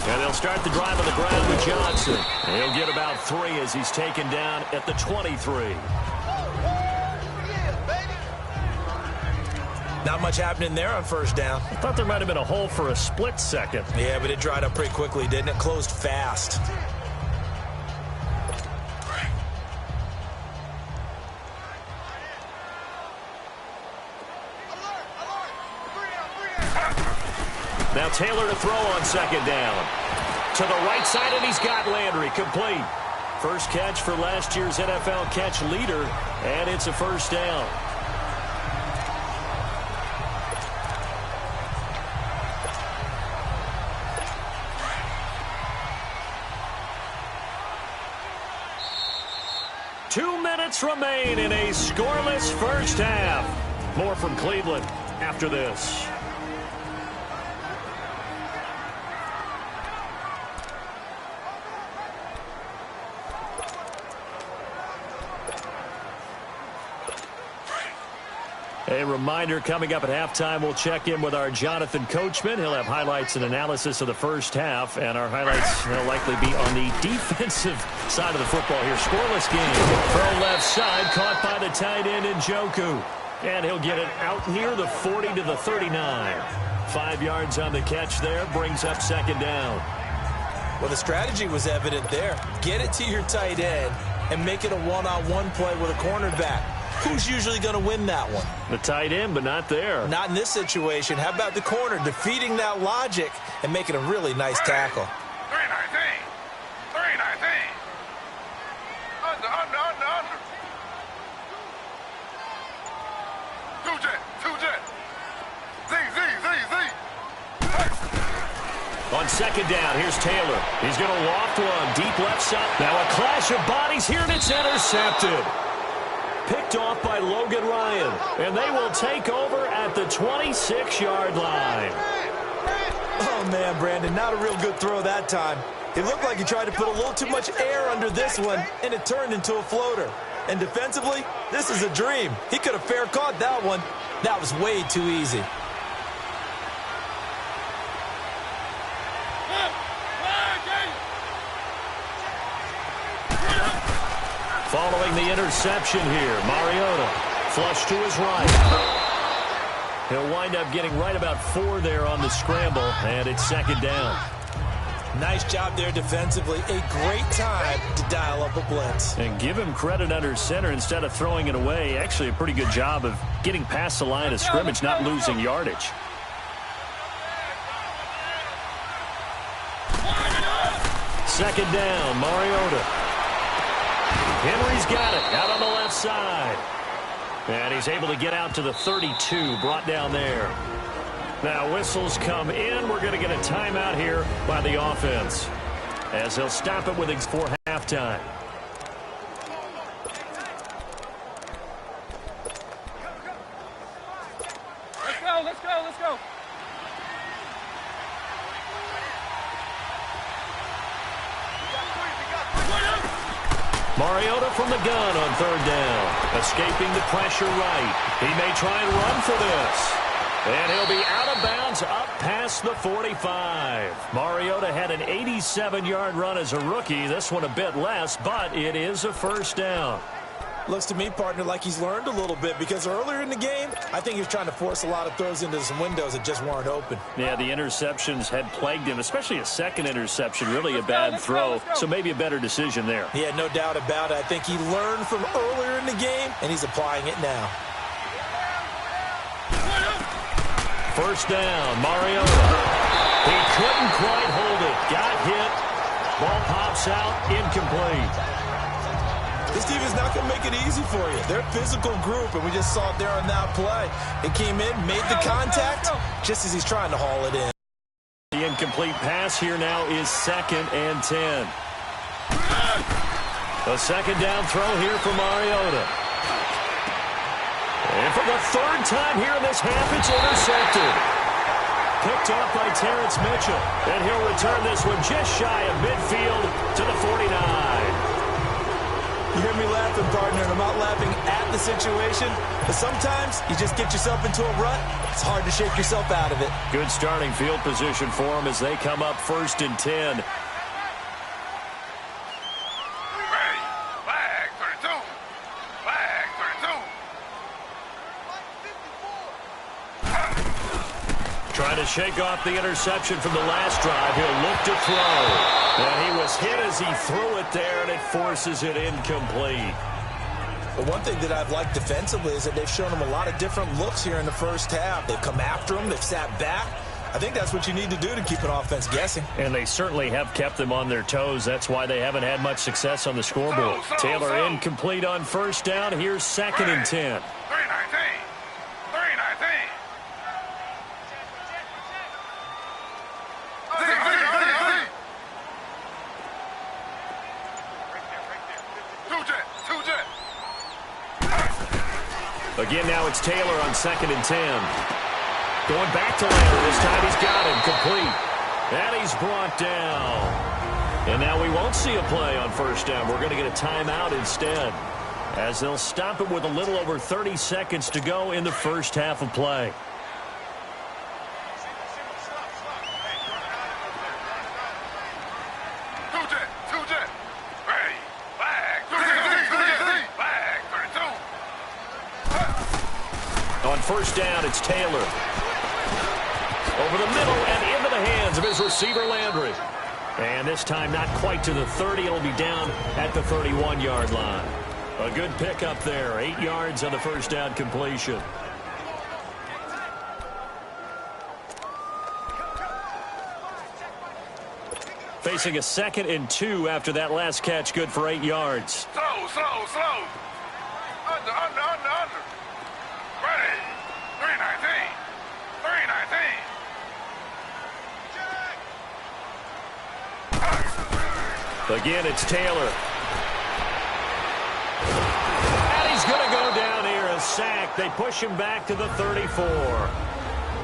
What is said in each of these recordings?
And they'll start the drive on the ground with Johnson. He'll get about 3 as he's taken down at the 23. Not much happening there on first down. I thought there might have been a hole for a split second. Yeah, but it dried up pretty quickly, didn't it? Closed fast. Now Taylor to throw on second down. To the right side, and he's got Landry complete. First catch for last year's NFL catch leader, and it's a first down. Remain in a scoreless first half. More from Cleveland after this. A reminder, coming up at halftime, we'll check in with our Jonathan Coachman. He'll have highlights and analysis of the first half, and our highlights will likely be on the defensive side of the football here. Scoreless game. Throw left side, caught by the tight end Njoku. And he'll get it out near the 40 to the 39. 5 yards on the catch there, brings up second down. Well, the strategy was evident there. Get it to your tight end and make it a one-on-one play with a cornerback. Who's usually going to win that one? The tight end, but not there. Not in this situation. How about the corner defeating that logic and making a really nice tackle? 319. 319. Under. 2-jet. Z. On second down, here's Taylor. He's going to loft one deep left side. Now a clash of bodies here, and it's intercepted. Picked off by Logan Ryan, and they will take over at the 26-yard line. Oh, man, Brandon, not a real good throw that time. It looked like he tried to put a little too much air under this one, and it turned into a floater. And defensively, this is a dream. He could have fair caught that one. That was way too easy. Following the interception here, Mariota flush to his right. He'll wind up getting right about 4 there on the scramble, and it's second down. Nice job there defensively. A great time to dial up a blitz. And give him credit under center instead of throwing it away. Actually a pretty good job of getting past the line of scrimmage, not losing yardage. Second down, Mariota. Henry's got it out on the left side. And he's able to get out to the 32, brought down there. Now whistles come in. We're going to get a timeout here by the offense as he'll stop it with for halftime. Let's go. Mariota from the gun on third down. Escaping the pressure right. He may try and run for this. And he'll be out of bounds up past the 45. Mariota had an 87-yard run as a rookie. This one a bit less, but it is a first down. Looks to me, partner, like he's learned a little bit because earlier in the game, I think he was trying to force a lot of throws into some windows that just weren't open. Yeah, the interceptions had plagued him, especially a second interception, really a bad throw. So maybe a better decision there. Yeah, no doubt about it. I think he learned from earlier in the game, and he's applying it now. First down, Mariota. He couldn't quite hold it. Got hit. Ball pops out, incomplete. This team is not going to make it easy for you. They're a physical group, and we just saw it there on that play. It came in, made the contact, just as he's trying to haul it in. The incomplete pass here now is 2nd and 10. A second down throw here for Mariota. And for the third time here in this half, it's intercepted. Picked off by Terrence Mitchell. And he'll return this one just shy of midfield to the 49. You hear me laughing, partner, and I'm not laughing at the situation, but sometimes you just get yourself into a rut. It's hard to shake yourself out of it. Good starting field position for them as they come up 1st and 10. Trying to shake off the interception from the last drive. He'll look to throw. And he was hit as he threw it there, and it forces it incomplete. But one thing that I've liked defensively is that they've shown him a lot of different looks here in the first half. They've come after him. They've sat back. I think that's what you need to do to keep an offense guessing. And they certainly have kept them on their toes. That's why they haven't had much success on the scoreboard. Taylor incomplete on 1st down. Here's 2nd and 10. Again, now it's Taylor on 2nd and 10. Going back to Landry. This time he's got him complete. And he's brought down. And now we won't see a play on 1st down. We're going to get a timeout instead, as they'll stop it with a little over 30 seconds to go in the first half of play. On 1st down, it's Taylor. Over the middle and into the hands of his receiver, Landry. And this time not quite to the 30. It'll be down at the 31-yard line. A good pickup there. 8 yards on the 1st down completion. Facing a 2nd and 2 after that last catch. Good for 8 yards. Slow. Under. Ready. 319. Again, it's Taylor. And he's going to go down here. A sack. They push him back to the 34.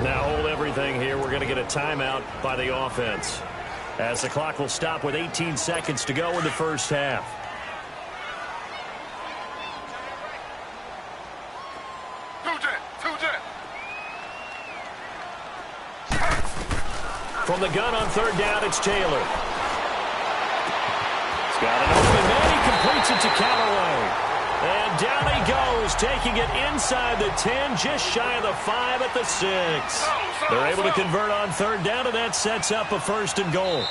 Now hold everything here. We're going to get a timeout by the offense, as the clock will stop with 18 seconds to go in the first half. From the gun on 3rd down, it's Taylor. He's got an open man. He completes it to Callaway. And down he goes, taking it inside the 10, just shy of the 5 at the 6. They're able to convert on 3rd down, and that sets up a 1st and goal.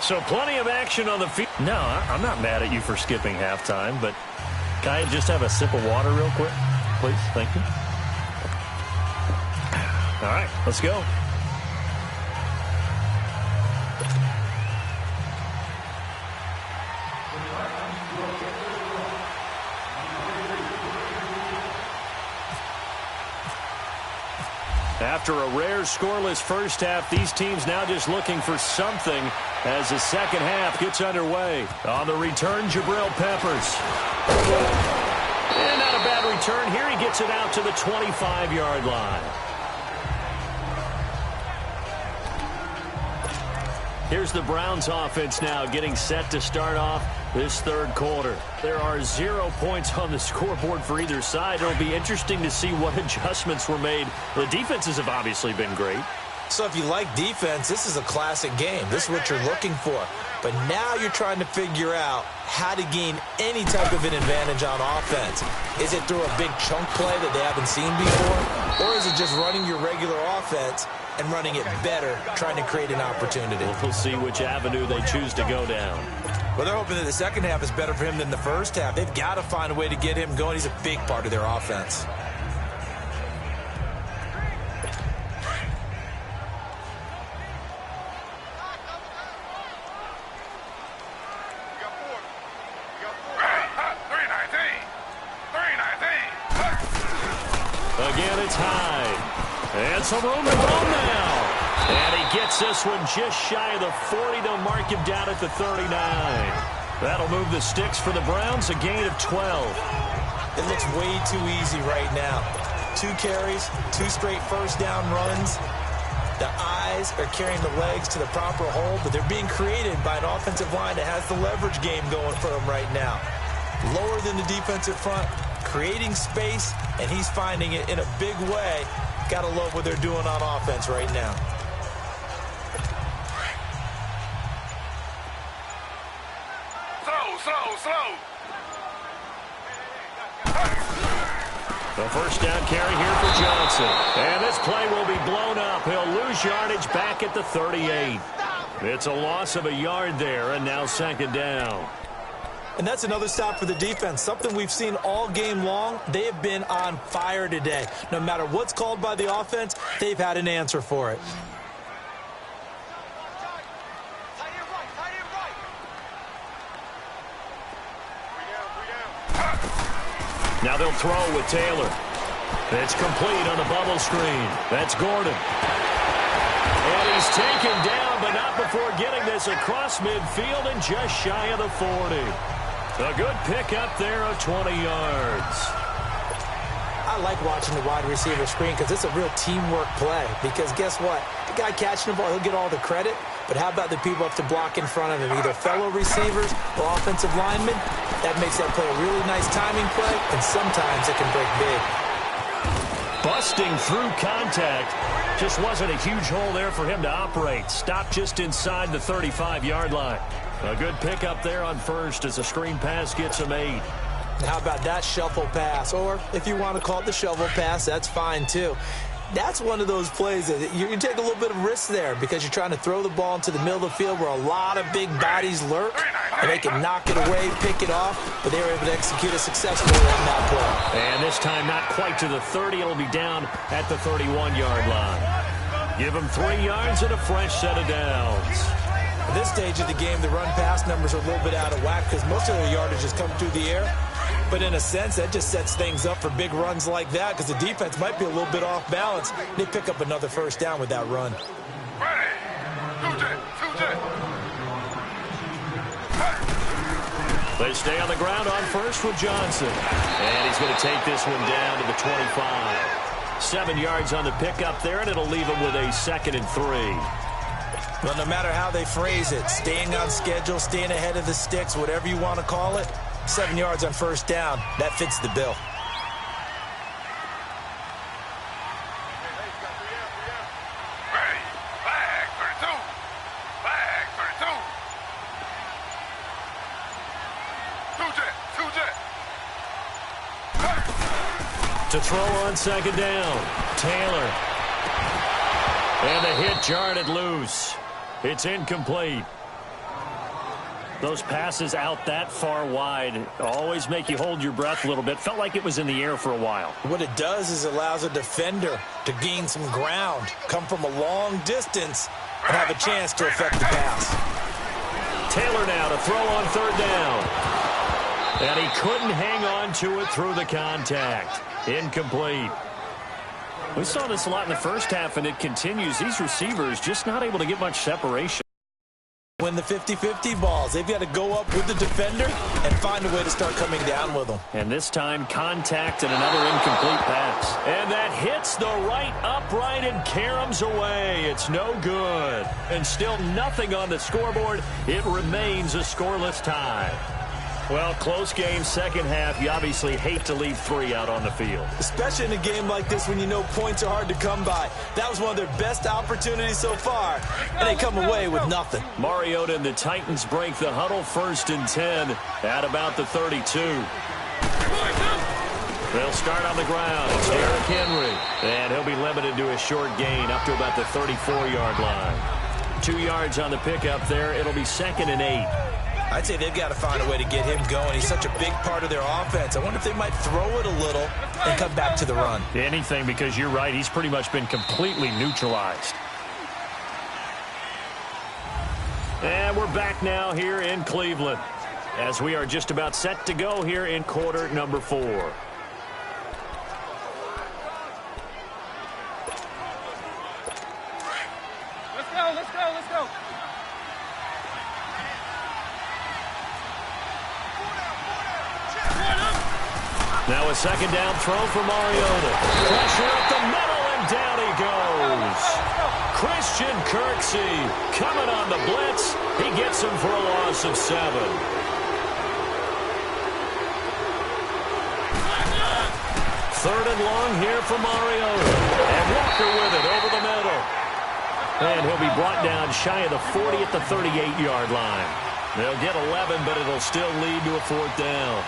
So plenty of action on the field. No, I'm not mad at you for skipping halftime, but can I just have a sip of water real quick? Please, thank you. All right, let's go. After a rare scoreless first half, these teams now just looking for something as the second half gets underway. On the return, Jabril Peppers. And not a bad return here. He gets it out to the 25-yard line. Here's the Browns offense now getting set to start off this 3rd quarter. There are 0 points on the scoreboard for either side. It'll be interesting to see what adjustments were made. The defenses have obviously been great. So if you like defense, this is a classic game. This is what you're looking for. But now you're trying to figure out how to gain any type of an advantage on offense. Is it through a big chunk play that they haven't seen before? Or is it just running your regular offense and running it better, trying to create an opportunity? We'll see which avenue they choose to go down. Well, they're hoping that the second half is better for him than the first half. They've got to find a way to get him going. He's a big part of their offense. Again, it's Hyde. And some room to run now. And he gets this one just shy of the 40. They'll mark him down at the 39. That'll move the sticks for the Browns, a gain of 12. It looks way too easy right now. 2 carries, 2 straight first down runs. The eyes are carrying the legs to the proper hole, but they're being created by an offensive line that has the leverage game going for them right now. lower than the defensive front, creating space, and he's finding it in a big way. Gotta love what they're doing on offense right now. Slow. The first down carry here for Johnson. And this play will be blown up. He'll lose yardage back at the 38. It's a loss of a yard there, and now second down. And that's another stop for the defense, something we've seen all game long. They have been on fire today. No matter what's called by the offense, they've had an answer for it. Now they'll throw with Taylor. It's complete on the bubble screen. That's Gordon. And he's taken down, but not before getting this across midfield and just shy of the 40. A good pickup there of 20 yards. I like watching the wide receiver screen because it's a real teamwork play. Because guess what? The guy catching the ball, he'll get all the credit. But how about the people up to block in front of him, either fellow receivers or offensive linemen? That makes that play a really nice timing play, and sometimes it can break big. Busting through contact. Just wasn't a huge hole there for him to operate. Stopped just inside the 35-yard line. A good pickup there on first as a screen pass gets him 8. How about that shuffle pass? Or if you want to call it the shovel pass, that's fine too. That's one of those plays that you can take a little bit of risk there because you're trying to throw the ball into the middle of the field where a lot of big bodies lurk, and they can knock it away, pick it off, but they were able to execute a successful on that play. And this time not quite to the 30. It'll be down at the 31-yard line. Give them 3 yards and a fresh set of downs. At this stage of the game, the run-pass numbers are a little bit out of whack because most of their yardage has come through the air. But in a sense, that just sets things up for big runs like that because the defense might be a little bit off balance. They pick up another first down with that run. They stay on the ground on first with Johnson. And he's going to take this one down to the 25. 7 yards on the pickup there, and it'll leave him with a 2nd and 3. Well, no matter how they phrase it, staying on schedule, staying ahead of the sticks, whatever you want to call it, 7 yards on first down, that fits the bill. Ready. Flag 32. Flag 32. 2 jet. To throw on second down, Taylor. And the hit jarred it loose. It's incomplete. Those passes out that far wide always make you hold your breath a little bit. Felt like it was in the air for a while. What it does is it allows a defender to gain some ground, come from a long distance, and have a chance to affect the pass. Taylor now to throw on third down. And he couldn't hang on to it through the contact. Incomplete. We saw this a lot in the first half, and it continues. These receivers just not able to get much separation. Win the 50-50 balls. They've got to go up with the defender and find a way to start coming down with them. And this time, contact and another incomplete pass. And that hits the right upright and caroms away. It's no good. And still nothing on the scoreboard. It remains a scoreless tie. Well, close game, second half. You obviously hate to leave 3 out on the field. Especially in a game like this when you know points are hard to come by. That was one of their best opportunities so far, and they come away with nothing. Mariota and the Titans break the huddle, 1st and 10 at about the 32. They'll start on the ground. It's Derrick Henry, and he'll be limited to a short gain up to about the 34-yard line. 2 yards on the pickup there. It'll be 2nd and 8. I'd say they've got to find a way to get him going. He's such a big part of their offense. I wonder if they might throw it a little and come back to the run. Anything, because you're right. He's pretty much been completely neutralized. And we're back now here in Cleveland as we are just about set to go here in quarter number 4. Let's go. Now a second down throw for Mariota. Pressure up the middle, and down he goes. Christian Kirksey coming on the blitz. He gets him for a loss of 7. Third and long here for Mariota. And Walker with it over the middle. And he'll be brought down shy of the 40 at the 38-yard line. They'll get 11, but it'll still lead to a fourth down.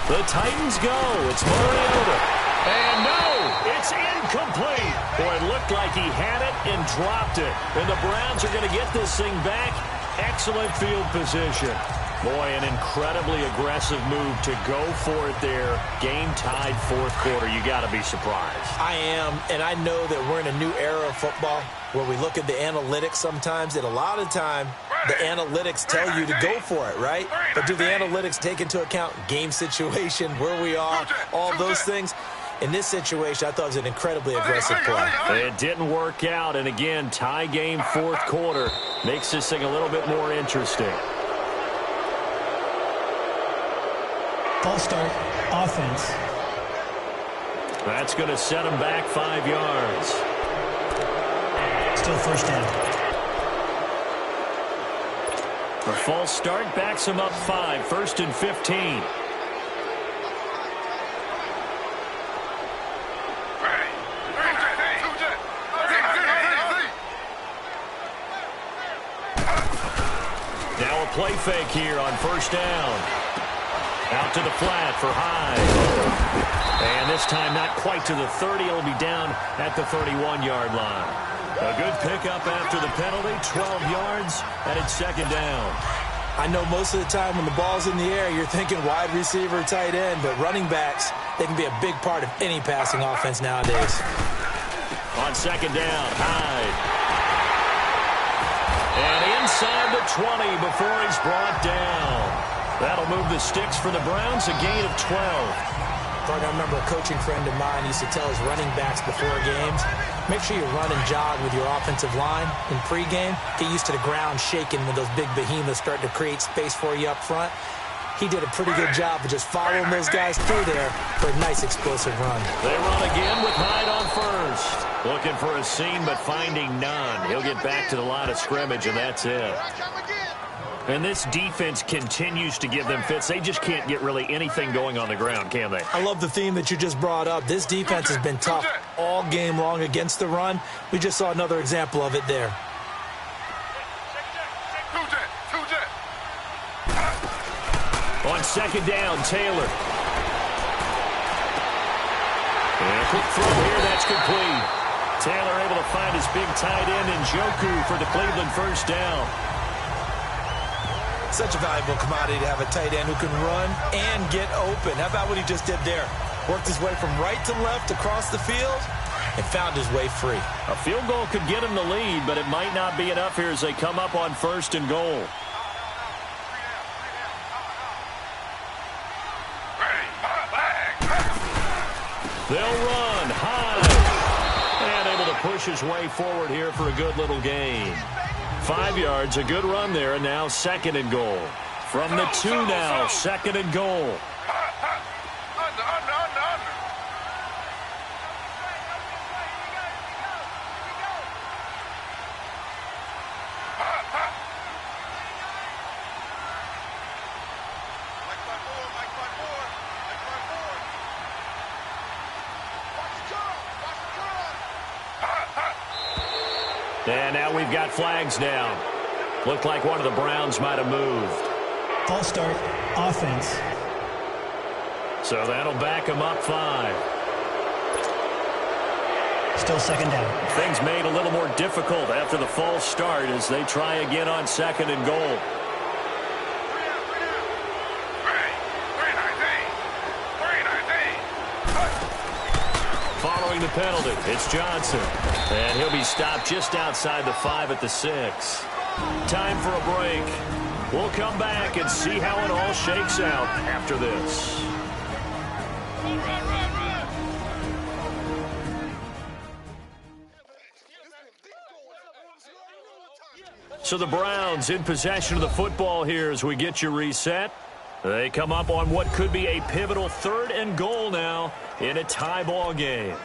The Titans go. It's Mariota. And no, it's incomplete. Boy, it looked like he had it and dropped it. And the Browns are going to get this thing back. Excellent field position. Boy, an incredibly aggressive move to go for it there. Game tied fourth quarter. You got to be surprised. I am, and I know that we're in a new era of football where we look at the analytics sometimes, and a lot of time the analytics tell you to go for it, right? But do the analytics take into account game situation, where we are, all those things? In this situation, I thought it was an incredibly aggressive play. It didn't work out, and again, tie game fourth quarter makes this thing a little bit more interesting. False start, offense. That's going to set him back 5 yards. Still first down. The false start backs him up 5, 1st and 15. Now a play fake here on first down. Out to the flat for Hyde. And this time not quite to the 30. It'll be down at the 31-yard line. A good pickup after the penalty, 12 yards, and it's second down. I know most of the time when the ball's in the air, you're thinking wide receiver, tight end, but running backs, they can be a big part of any passing offense nowadays. On second down, Hyde. And inside the 20 before he's brought down. That'll move the sticks for the Browns, a gain of 12. I remember a coaching friend of mine used to tell his running backs before games, make sure you run and jog with your offensive line in pregame. Get used to the ground shaking when those big behemoths start to create space for you up front. He did a pretty good job of just following those guys through there for a nice explosive run. They run again with Hyde on first. Looking for a seam, but finding none. He'll get back to the line of scrimmage, and that's it. And this defense continues to give them fits. They just can't get really anything going on the ground, can they? I love the theme that you just brought up. This defense has been tough all game long against the run. We just saw another example of it there. On second down, Taylor. And a quick throw here, that's complete. Taylor able to find his big tight end in Njoku for the Cleveland first down. Such a valuable commodity to have a tight end who can run and get open. How about what he just did there? Worked his way from right to left across the field and found his way free. A field goal could get him the lead, but it might not be enough here as they come up on first and goal. They'll run high and able to push his way forward here for a good little gain. 5 yards, a good run there, and now second and goal. From the 2 now, second and goal. And now we've got flags down. Looked like one of the Browns might have moved. False start, offense. So that'll back them up 5. Still second down. Things made a little more difficult after the false start as they try again on second and goal. Following the penalty, it's Johnson. And he'll be stopped just outside the 5 at the 6. Time for a break. We'll come back and see how it all shakes out after this. So the Browns in possession of the football here as we get you reset. They come up on what could be a pivotal third and goal now in a tie ball game.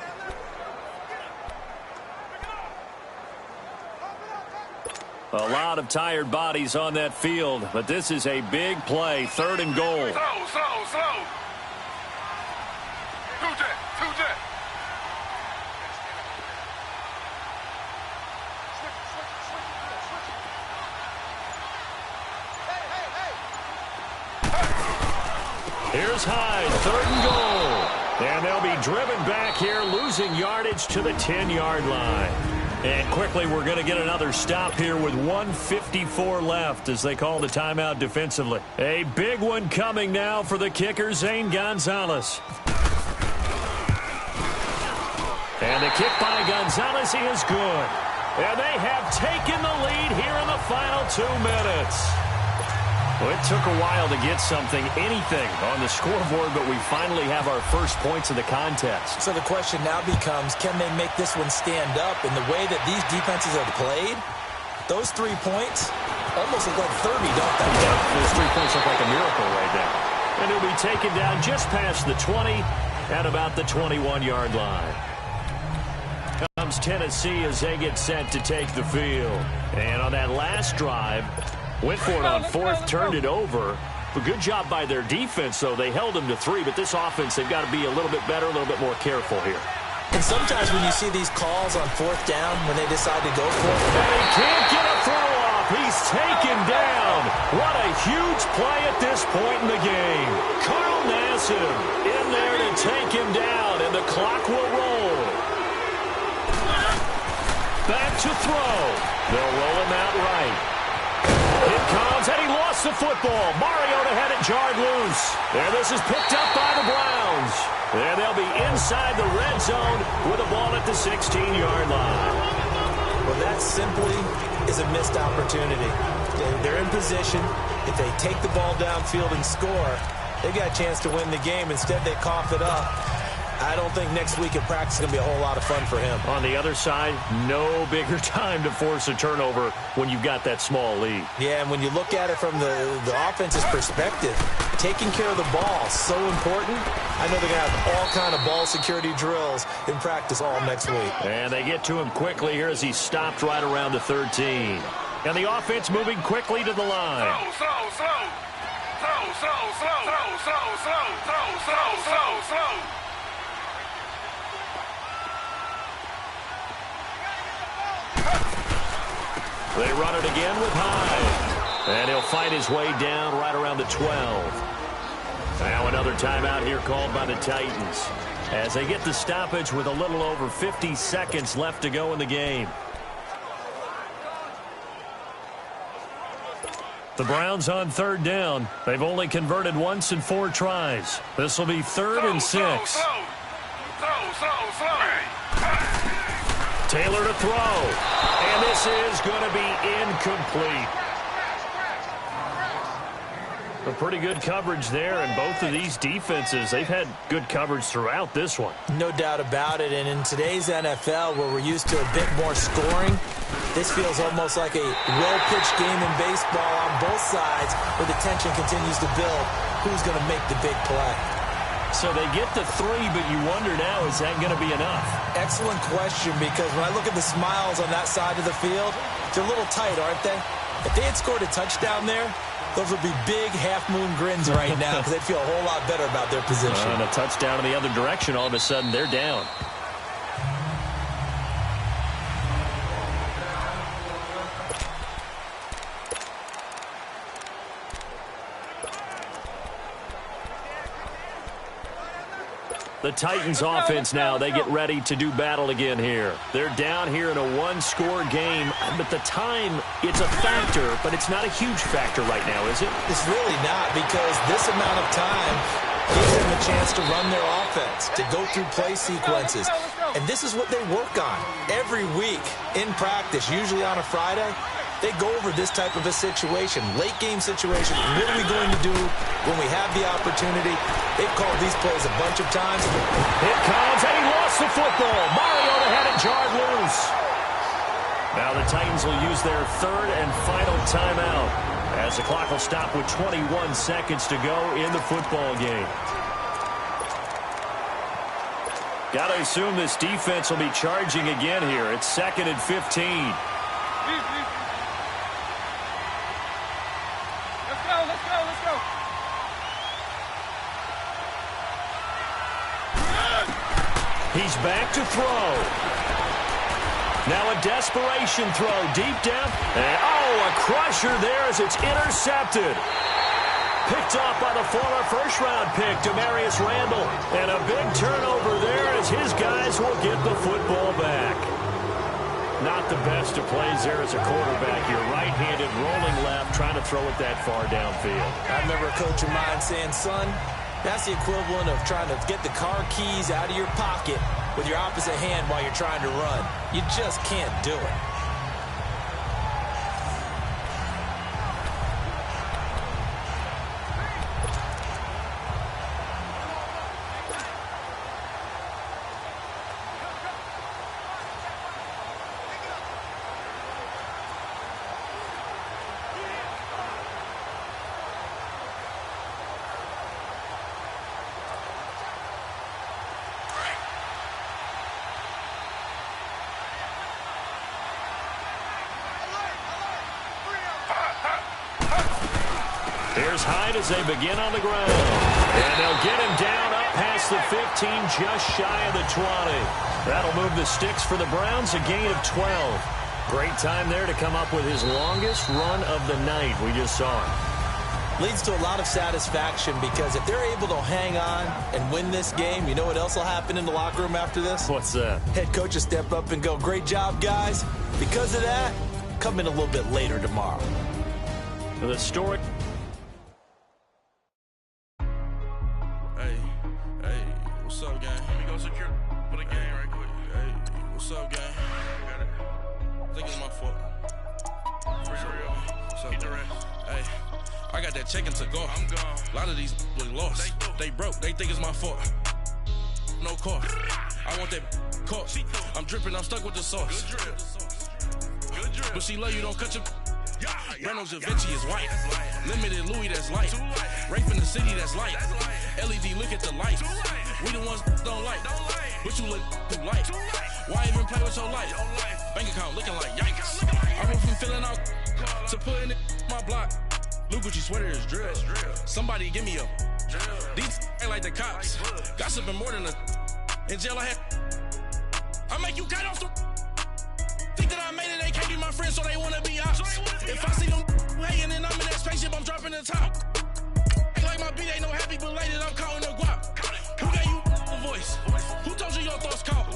A lot of tired bodies on that field, but this is a big play, third and goal. Slow. Here's Hyde, 3rd and goal. And they'll be driven back here, losing yardage to the 10-yard line. And quickly, we're going to get another stop here with 1:54 left as they call the timeout defensively. A big one coming now for the kicker, Zane Gonzalez. And the kick by Gonzalez is good. And they have taken the lead here in the final 2 minutes. Well, it took a while to get anything on the scoreboard, but we finally have our first points of the contest. So the question now becomes, can they make this one stand up? In the way that these defenses have played, those 3 points almost look like 30, don't they? Yeah, those 3 points look like a miracle right now. And it'll be taken down just past the 20 at about the 21-yard line. Comes Tennessee as they get set to take the field. And on that last drive, went for it on 4th, turned it over. A good job by their defense, though. They held them to 3, but this offense, they've got to be a little bit better, a little bit more careful here. And sometimes when you see these calls on 4th down, when they decide to go for it. And he can't get a throw off. He's taken down. What a huge play at this point in the game. Carl Nassib in there to take him down, and the clock will roll. Back to throw. They'll roll him out right. It comes, and he lost the football. Mariota had it jarred loose. And this is picked up by the Browns. And they'll be inside the red zone with the ball at the 16-yard line. Well, that simply is a missed opportunity. They're in position. If they take the ball downfield and score, they've got a chance to win the game. Instead, they cough it up. I don't think next week at practice is going to be a whole lot of fun for him. On the other side, no bigger time to force a turnover when you've got that small lead. Yeah, and when you look at it from the offense's perspective, taking care of the ball is so important. I know they're going to have all kind of ball security drills in practice all next week. And they get to him quickly here as he stopped right around the 13. And the offense moving quickly to the line. Slow. They run it again with Hyde. And he'll fight his way down right around the 12. Now another timeout here called by the Titans as they get the stoppage with a little over 50 seconds left to go in the game. The Browns on 3rd down. They've only converted once in 4 tries. This will be 3rd and 6. Slow. Taylor to throw. And this is going to be incomplete. A pretty good coverage there, and both of these defenses, they've had good coverage throughout this one. No doubt about it, and in today's NFL, where we're used to a bit more scoring, this feels almost like a well-pitched game in baseball on both sides, where the tension continues to build. Who's going to make the big play? So they get the 3, but you wonder now, is that going to be enough? Excellent question, because when I look at the smiles on that side of the field, they're a little tight, aren't they? If they had scored a touchdown there, those would be big half-moon grins right now because they'd feel a whole lot better about their position. And a touchdown in the other direction, all of a sudden they're down. The Titans offense now, they get ready to do battle again here. They're down here in a 1-score game, but the time, it's a factor, but it's not a huge factor right now, is it? It's really not, because this amount of time gives them a chance to run their offense, to go through play sequences. And this is what they work on every week in practice, usually on a Friday. They go over this type of a situation, late-game situation. What are we going to do when we have the opportunity? They've called these plays a bunch of times. It comes, and he lost the football. Mariota had it jarred loose. Now the Titans will use their 3rd and final timeout as the clock will stop with 21 seconds to go in the football game. Got to assume this defense will be charging again here. It's 2nd and 15. Let's go. He's back to throw. Now a desperation throw deep down. And, a crusher there as it's intercepted. Picked off by the former first-round pick, Demarius Randall. And a big turnover there as his guys will get the football back. Not the best of plays there as a quarterback. You're right-handed, rolling left, trying to throw it that far downfield. I remember a coach of mine saying, son, that's the equivalent of trying to get the car keys out of your pocket with your opposite hand while you're trying to run. You just can't do it. Here's Hyde as they begin on the ground. And they'll get him down up past the 15, just shy of the 20. That'll move the sticks for the Browns, a gain of 12. Great time there to come up with his longest run of the night. We just saw it. Leads to a lot of satisfaction because if they're able to hang on and win this game, you know what else will happen in the locker room after this? What's that? Head coach will step up and go, great job, guys. Because of that, come in a little bit later tomorrow. The story... What's up, gang? Let me go secure for the game right quick. Hey, what's up, gang? I got it. I think it's my fault. What's up? Keep the rest. Hey, I got that check-in to go. I'm gone. A lot of these look lost. They broke. They think it's my fault. No car. I want that caught. I'm dripping. I'm stuck with the sauce. Good drip. Good drip. But she love you. Don't cut your... Reynolds Da Vinci is white. Limited Louis, that's light. Rape in the city, that's light. LED, look at the light. We the ones don't like. But you look too light. Why even play with your life? Bank account looking like yikes. I went from filling out to putting it in my block. Look what you sweater is drill. Somebody give me a these ain't like the cops. Gossiping more than a in jail I had. I make you cut off the think that I made it, they can't be my friends, so they wanna be ops. If I see them hanging and I'm in that spaceship, I'm dropping the top. Act like my beat ain't no happy belated, I'm counting the guap. Who gave you a voice? Who told you your thoughts count?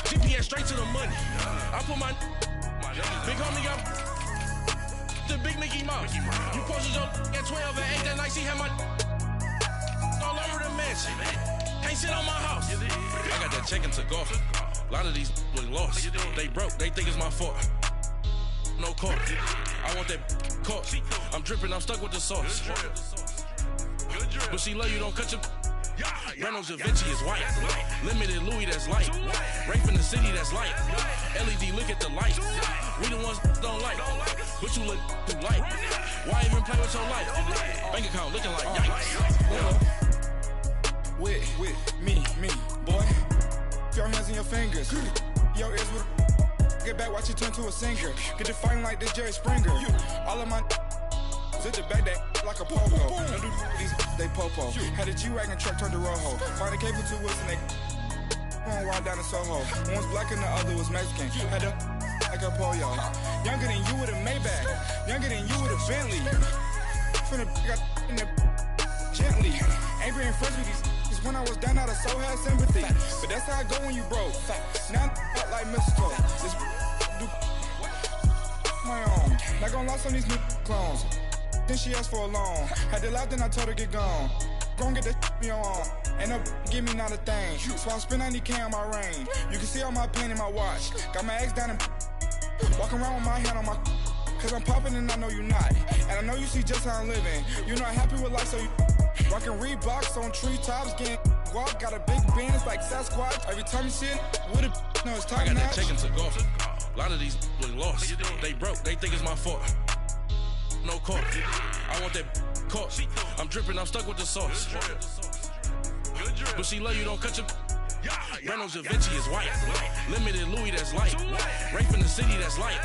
GPS straight to the money. I put my big homie got the big Mickey Mouse. You posted your at 12 and 8 that night, she had my all over the mansion. Can't sit on my house. I got that check-in to go. A lot of these look lost. They broke. They think it's my fault. No car. I want that caught. I'm dripping. I'm stuck with the sauce. But she love you. Don't cut your... Reynolds Da Vinci is white. Limited Louis, that's light. Rape in the city, that's light. LED, look at the light. We the ones don't like. But you look too light. Why even play with your life? Bank account looking like yikes. With me, boy. Your hands and your fingers. Your ears with get back, watch you turn to a singer. Get you fighting like this Jerry Springer. All of my sit the back that like a pogo. Don't do these they popo. Had a G-Wagon truck turned to Rojo. Find a cable 2 wheels and they going wild down in Soho. One was black and the other was Mexican. Had a like a pollo. Younger than you with a Maybach. Younger than you with a Bentley. From the got in the gently. Ain't being friends with these. When I was down, I so had sympathy. But that's how I go when you broke. Now I'm like mistletoe. This do my own. Not gonna lie on these new clones. Then she asked for a loan. Had to laugh, then I told her get gone. Gon' get that me on. Ain't no give me not a thing. So I spend 90K on my range. You can see all my pain in my watch. Got my ex down and walking around with my hand on my. Cause I'm popping and I know you not. And I know you see just how I'm living. You're not happy with life, so you rockin' Reeboks on treetops, getting guap. Got a big band, it's like Sasquatch. Every time you see it, with a no, it's top I got notch. that check-in to go. A lot of these look lost. They broke. They think it's my fault. No car. I want that caught. I'm dripping. I'm stuck with the sauce. But she love you. Don't cut your... Reynolds Da Vinci is white. Limited Louis, that's light. Rape in the city, that's light.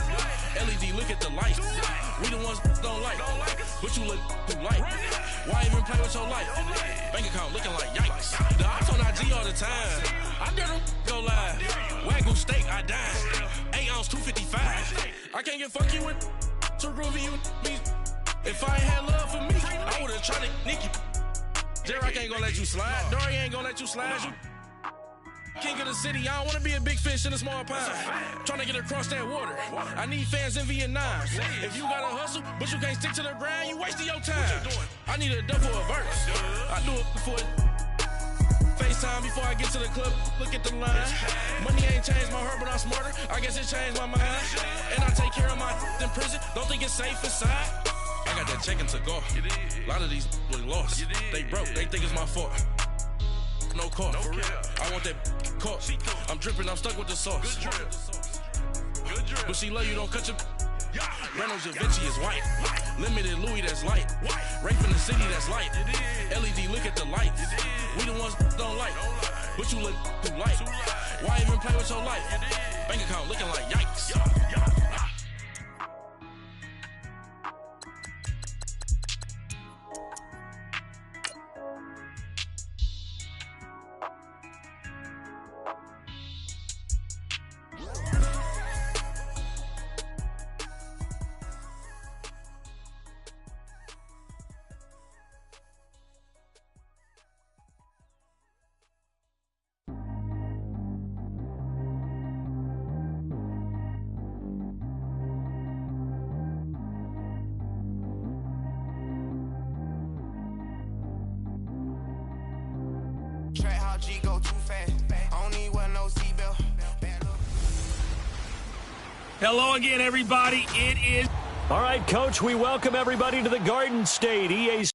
LED, look at the light. We the ones don't like. But you look too light. Why even play with your life? Bank account looking like yikes. The ops on IG all the time. I dare them go live. Wagyu steak, I dine. 8 ounce, 255. I can't get fuck you with. To groovy you, me. If I ain't had love for me, I would've tried to nick you. J-Rock ain't gonna let you slide. Dory ain't gonna let you slide. You king of the city, I don't wanna be a big fish in a small pond. Trying to get across that water. I need fans in Vietnam. If you gotta hustle, but you can't stick to the grind, you wasting your time. I need a double a verse. I do it before FaceTime before I get to the club. Look at the line. Money ain't changed my heart, but I'm smarter. I guess it changed my mind. And I take care of my in prison. Don't think it's safe inside. I got that check and took off. A lot of these really lost. They broke. They think it's my fault. No call, for real. I want that caught. I'm dripping, I'm stuck with the sauce. Good drip. But she love you, don't cut your. Reynolds Da Vinci is white. Limited Louis, that's light. Rape in the city, that's light. LED, look at the lights. We the ones don't like. But you look too light. Why even play with your life? Bank account looking like yikes. G go too fast. I don't need one no seatbelt. Hello again, everybody. It is. All right, Coach, we welcome everybody to the Garden State. EA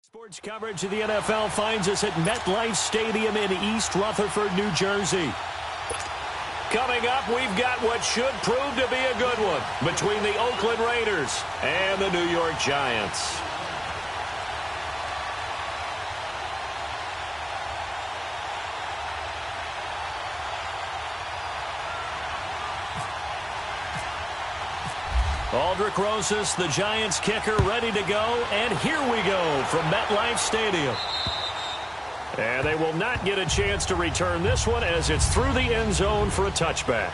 Sports coverage of the NFL finds us at MetLife Stadium in East Rutherford, New Jersey. Coming up, we've got what should prove to be a good one between the Oakland Raiders and the New York Giants. Aldrick Rosas, the Giants kicker, ready to go. And here we go from MetLife Stadium. And they will not get a chance to return this one as it's through the end zone for a touchback.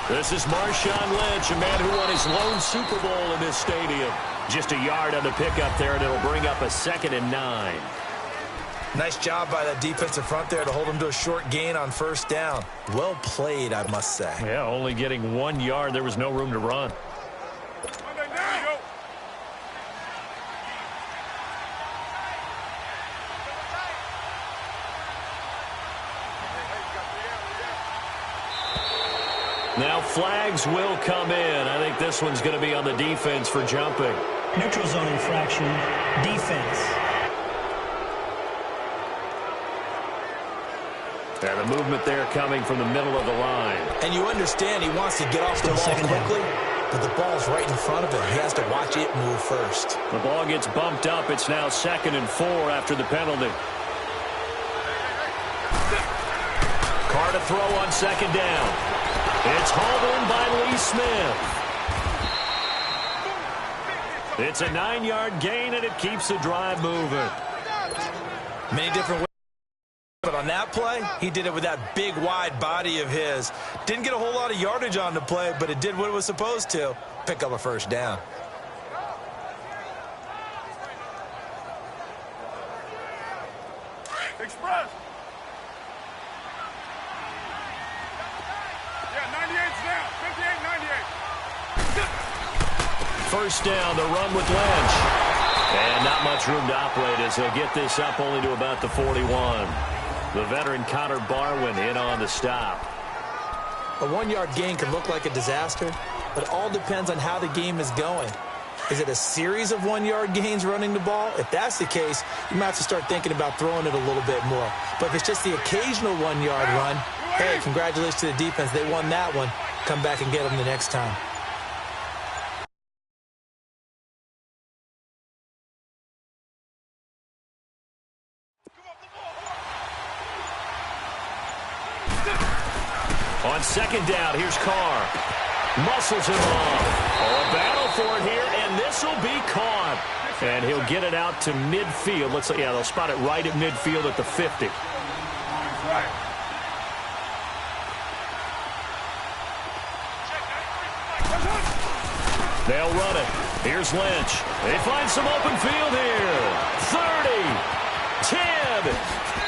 This is Marshawn Lynch, a man who won his lone Super Bowl in this stadium. Just a yard on the pickup there, and it'll bring up a 2nd and 9. Nice job by that defensive front there to hold him to a short gain on first down. Well played, I must say. Yeah, only getting 1 yard. There was no room to run. Now flags will come in. I think this one's going to be on the defense for jumping. Neutral zone infraction, defense. And the movement there coming from the middle of the line. And you understand he wants to get off the ball quickly, but the ball's right in front of him. He has to watch it move first. The ball gets bumped up. It's now 2nd and 4 after the penalty. Carr to throw on 2nd down. It's hauled in by Lee Smith. It's a 9-yard gain, and it keeps the drive moving. Many different ways, but on that play, he did it with that big, wide body of his. Didn't get a whole lot of yardage on the play, but it did what it was supposed to. Pick up a first down. Express. First down, the run with Lynch. And not much room to operate as he'll get this up only to about the 41. The veteran Connor Barwin in on the stop. A 1-yard gain can look like a disaster, but it all depends on how the game is going. Is it a series of 1-yard gains running the ball? If that's the case, you might have to start thinking about throwing it a little bit more. But if it's just the occasional 1-yard run, hey, congratulations to the defense. They won that one. Come back and get them the next time. On second down, here's Carr. Muscles him off. Oh, a battle for it here, and this will be caught. And he'll get it out to midfield. Looks like, yeah, they'll spot it right at midfield at the 50. They'll run it. Here's Lynch. They find some open field here. 30, 10,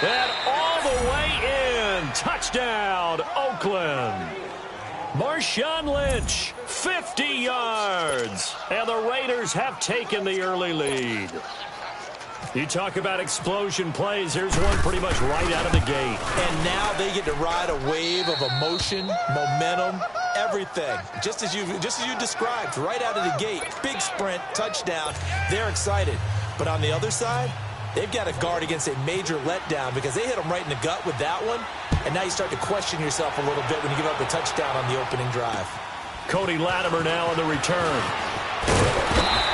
and all the way in. Touchdown, Oakland. Marshawn Lynch, 50 yards. And the Raiders have taken the early lead. You talk about explosion plays. Here's one pretty much right out of the gate. And now they get to ride a wave of emotion, momentum, everything. Just as you described, right out of the gate. Big sprint, touchdown. They're excited. But on the other side, they've got to guard against a major letdown because they hit them right in the gut with that one. And now you start to question yourself a little bit when you give up a touchdown on the opening drive. Cody Latimer now on the return.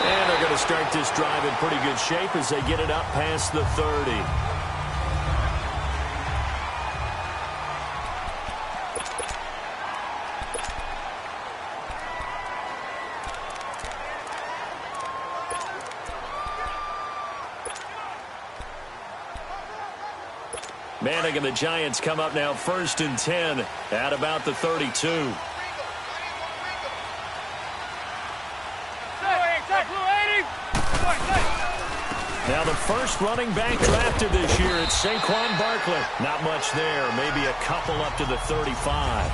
And they're going to start this drive in pretty good shape as they get it up past the 30. Manning and the Giants come up now 1st and 10 at about the 32. Now the first running back drafted this year, it's Saquon Barkley. Not much there, maybe a couple up to the 35.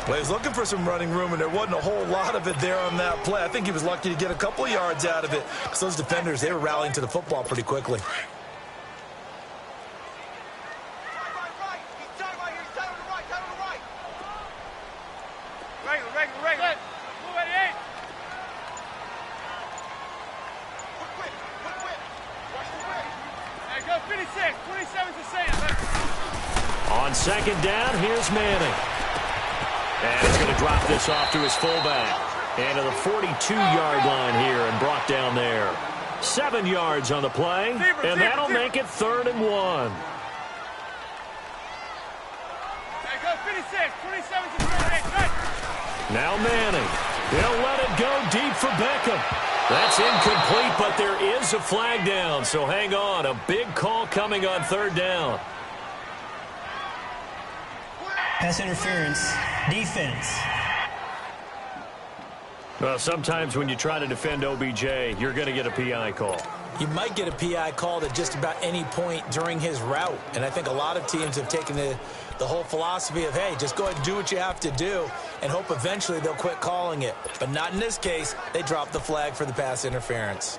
Well, he was looking for some running room, and there wasn't a whole lot of it there on that play. I think he was lucky to get a couple yards out of it because those defenders, they were rallying to the football pretty quickly. On second down, here's Manning. And he's going to drop this off to his fullback. And to the 42-yard line here and brought down there. 7 yards on the play, and that'll make it 3rd and 1. Now Manning. He'll let it go deep for Beckham. That's incomplete, but there is a flag down, so hang on. A big call coming on 3rd down. Pass interference, defense. Well, sometimes when you try to defend OBJ, you're going to get a PI call. You might get a PI called at just about any point during his route. And I think a lot of teams have taken the whole philosophy of, hey, just go ahead and do what you have to do and hope eventually they'll quit calling it. But not in this case. They dropped the flag for the pass interference.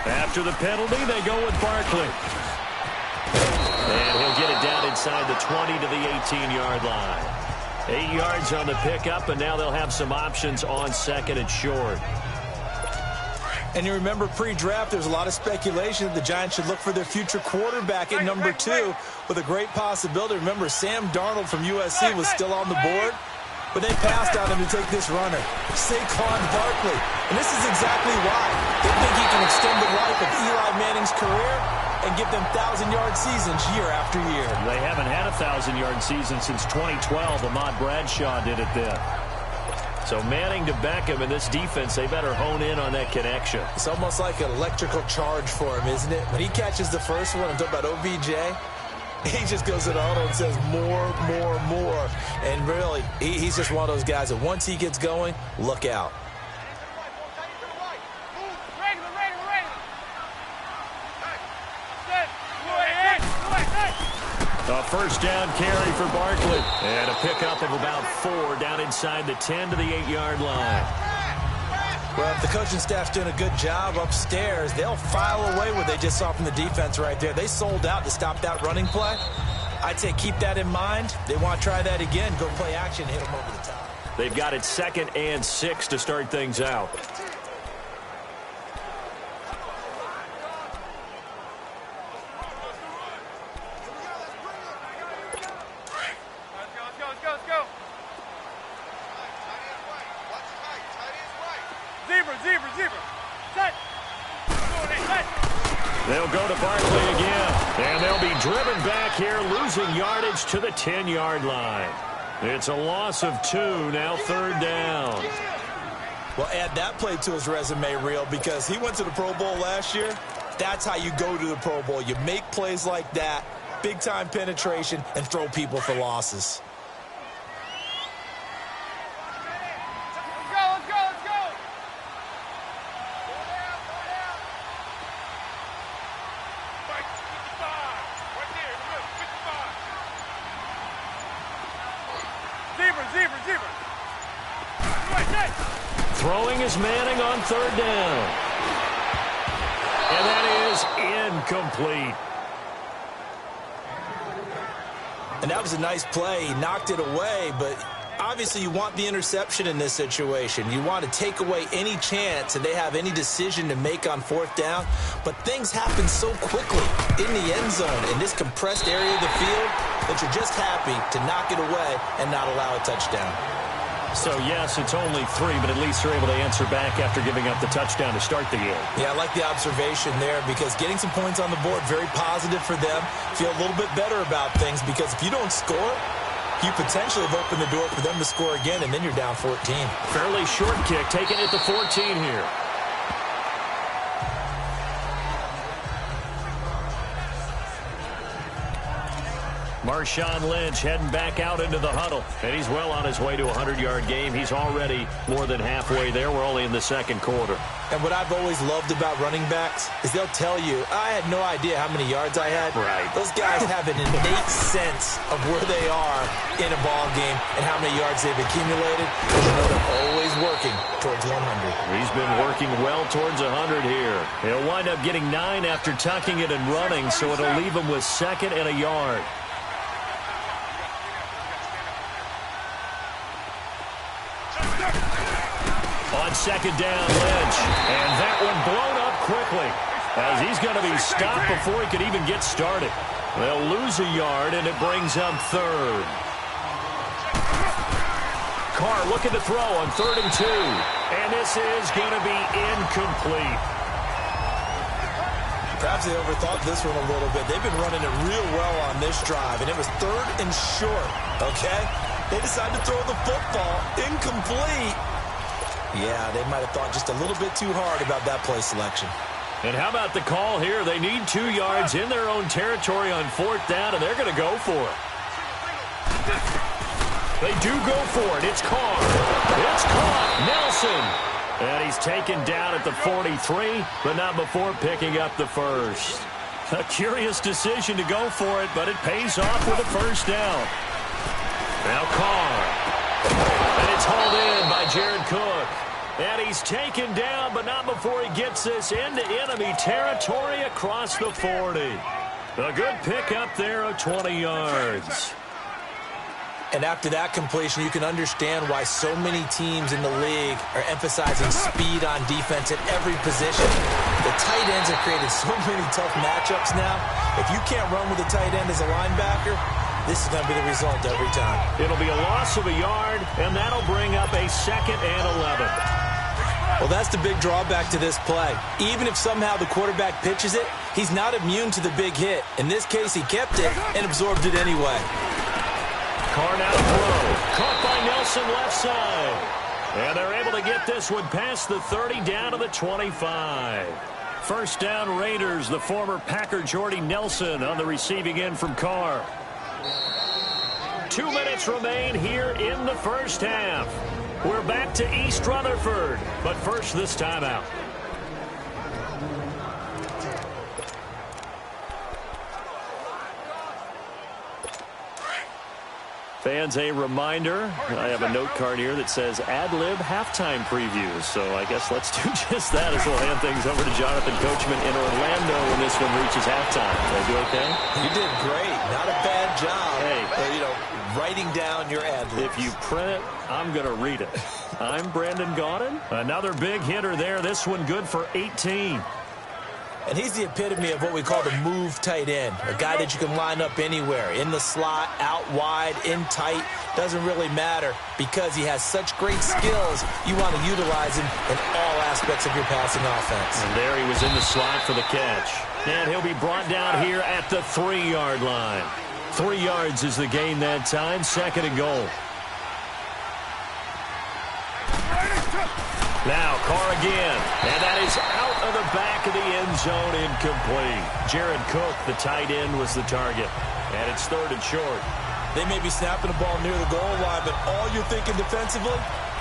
After the penalty, they go with Barkley. And he'll get it down inside the 20 to the 18-yard line. 8 yards on the pickup, and now they'll have some options on 2nd and short. And you remember pre-draft, there was a lot of speculation that the Giants should look for their future quarterback at number 2 with a great possibility. Remember, Sam Darnold from USC was still on the board, but they passed on him to take this runner, Saquon Barkley. And this is exactly why. They think he can extend the life of Eli Manning's career and give them 1,000-yard seasons year after year. They haven't had a 1,000-yard season since 2012. Ahmad Bradshaw did it then. So Manning to Beckham in this defense, they better hone in on that connection. It's almost like an electrical charge for him, isn't it? When he catches the first one, I'm talking about OBJ, he just goes to the auto and says more, more, more. And really, he's just one of those guys that once he gets going, look out. first down carry for Barkley. And a pickup of about 4 down inside the 10 to the 8-yard line. Well, if the coaching staff's doing a good job upstairs, they'll file away what they just saw from the defense right there. They sold out to stop that running play. I'd say keep that in mind. They want to try that again. Go play action, hit them over the top. They've got it 2nd and 6 to start things out. They'll go to Barkley again, and they'll be driven back here, losing yardage to the 10-yard line. It's a loss of 2, now 3rd down. Well, add that play to his resume reel because he went to the Pro Bowl last year. That's how you go to the Pro Bowl. You make plays like that, big-time penetration, and throw people for losses. Throwing is Manning on 3rd down. And that is incomplete. And that was a nice play. He knocked it away, but obviously you want the interception in this situation. You want to take away any chance that they have any decision to make on 4th down. But things happen so quickly in the end zone in this compressed area of the field that you're just happy to knock it away and not allow a touchdown. So, yes, it's only 3, but at least they're able to answer back after giving up the touchdown to start the game. Yeah, I like the observation there because getting some points on the board, very positive for them. Feel a little bit better about things because if you don't score, you potentially have opened the door for them to score again, and then you're down 14. Fairly short kick, taken at the 14 here. Marshawn Lynch heading back out into the huddle, and he's well on his way to a 100-yard game. He's already more than halfway there. We're only in the 2nd quarter. And what I've always loved about running backs is they'll tell you, I had no idea how many yards I had. Right. Those guys have an innate sense of where they are in a ball game and how many yards they've accumulated. You know they're always working towards 100. He's been working well towards 100 here. He'll wind up getting 9 after tucking it and running, so it'll leave him with 2nd and a yard. On 2nd down, Lynch. And that one blown up quickly as he's going to be stopped before he could even get started. They'll lose a yard, and it brings up 3rd. Carr looking to throw on 3rd and 2. And this is going to be incomplete. Perhaps they overthought this one a little bit. They've been running it real well on this drive, and it was 3rd and short, okay? They decided to throw the football incomplete. Yeah, they might have thought just a little bit too hard about that play selection. And how about the call here? They need 2 yards in their own territory on 4th down, and they're going to go for it. They do go for it. It's Carr. It's caught. Nelson. And he's taken down at the 43, but not before picking up the first. A curious decision to go for it, but it pays off with a first down. Now Carr. And it's hauled in by Jared Cook. And he's taken down, but not before he gets this into enemy territory across the 40. A good pickup there of 20 yards. And after that completion, you can understand why so many teams in the league are emphasizing speed on defense at every position. The tight ends have created so many tough matchups now. If you can't run with a tight end as a linebacker, this is going to be the result every time. It'll be a loss of a yard, and that'll bring up a 2nd and 11. Well, that's the big drawback to this play. Even if somehow the quarterback pitches it, he's not immune to the big hit. In this case, he kept it and absorbed it anyway. Carr now to throw. Caught by Nelson left side. And they're able to get this one past the 30 down to the 25. First down Raiders, the former Packer Jordy Nelson on the receiving end from Carr. 2 minutes remain here in the first half. We're back to East Rutherford, but first this timeout. Fans, a reminder, I have a note card here that says ad-lib halftime previews. So I guess let's do just that as we'll hand things over to Jonathan Coachman in Orlando when this one reaches halftime. Did I do okay? You did great. Not a bad job. Hey. Writing down your ad-libs. If you print it, I'm going to read it. I'm Brandon Gaudin. Another big hitter there. This one good for 18. And he's the epitome of what we call the move tight end. A guy that you can line up anywhere. In the slot, out wide, in tight. Doesn't really matter because he has such great skills. You want to utilize him in all aspects of your passing offense. And there he was in the slot for the catch. And he'll be brought down here at the 3-yard line. 3 yards is the gain that time. 2nd and goal. Now Carr again. And that is out of the back of the end zone, incomplete. Jared Cook, the tight end, was the target. And it's 3rd and short. They may be snapping the ball near the goal line, but all you're thinking defensively,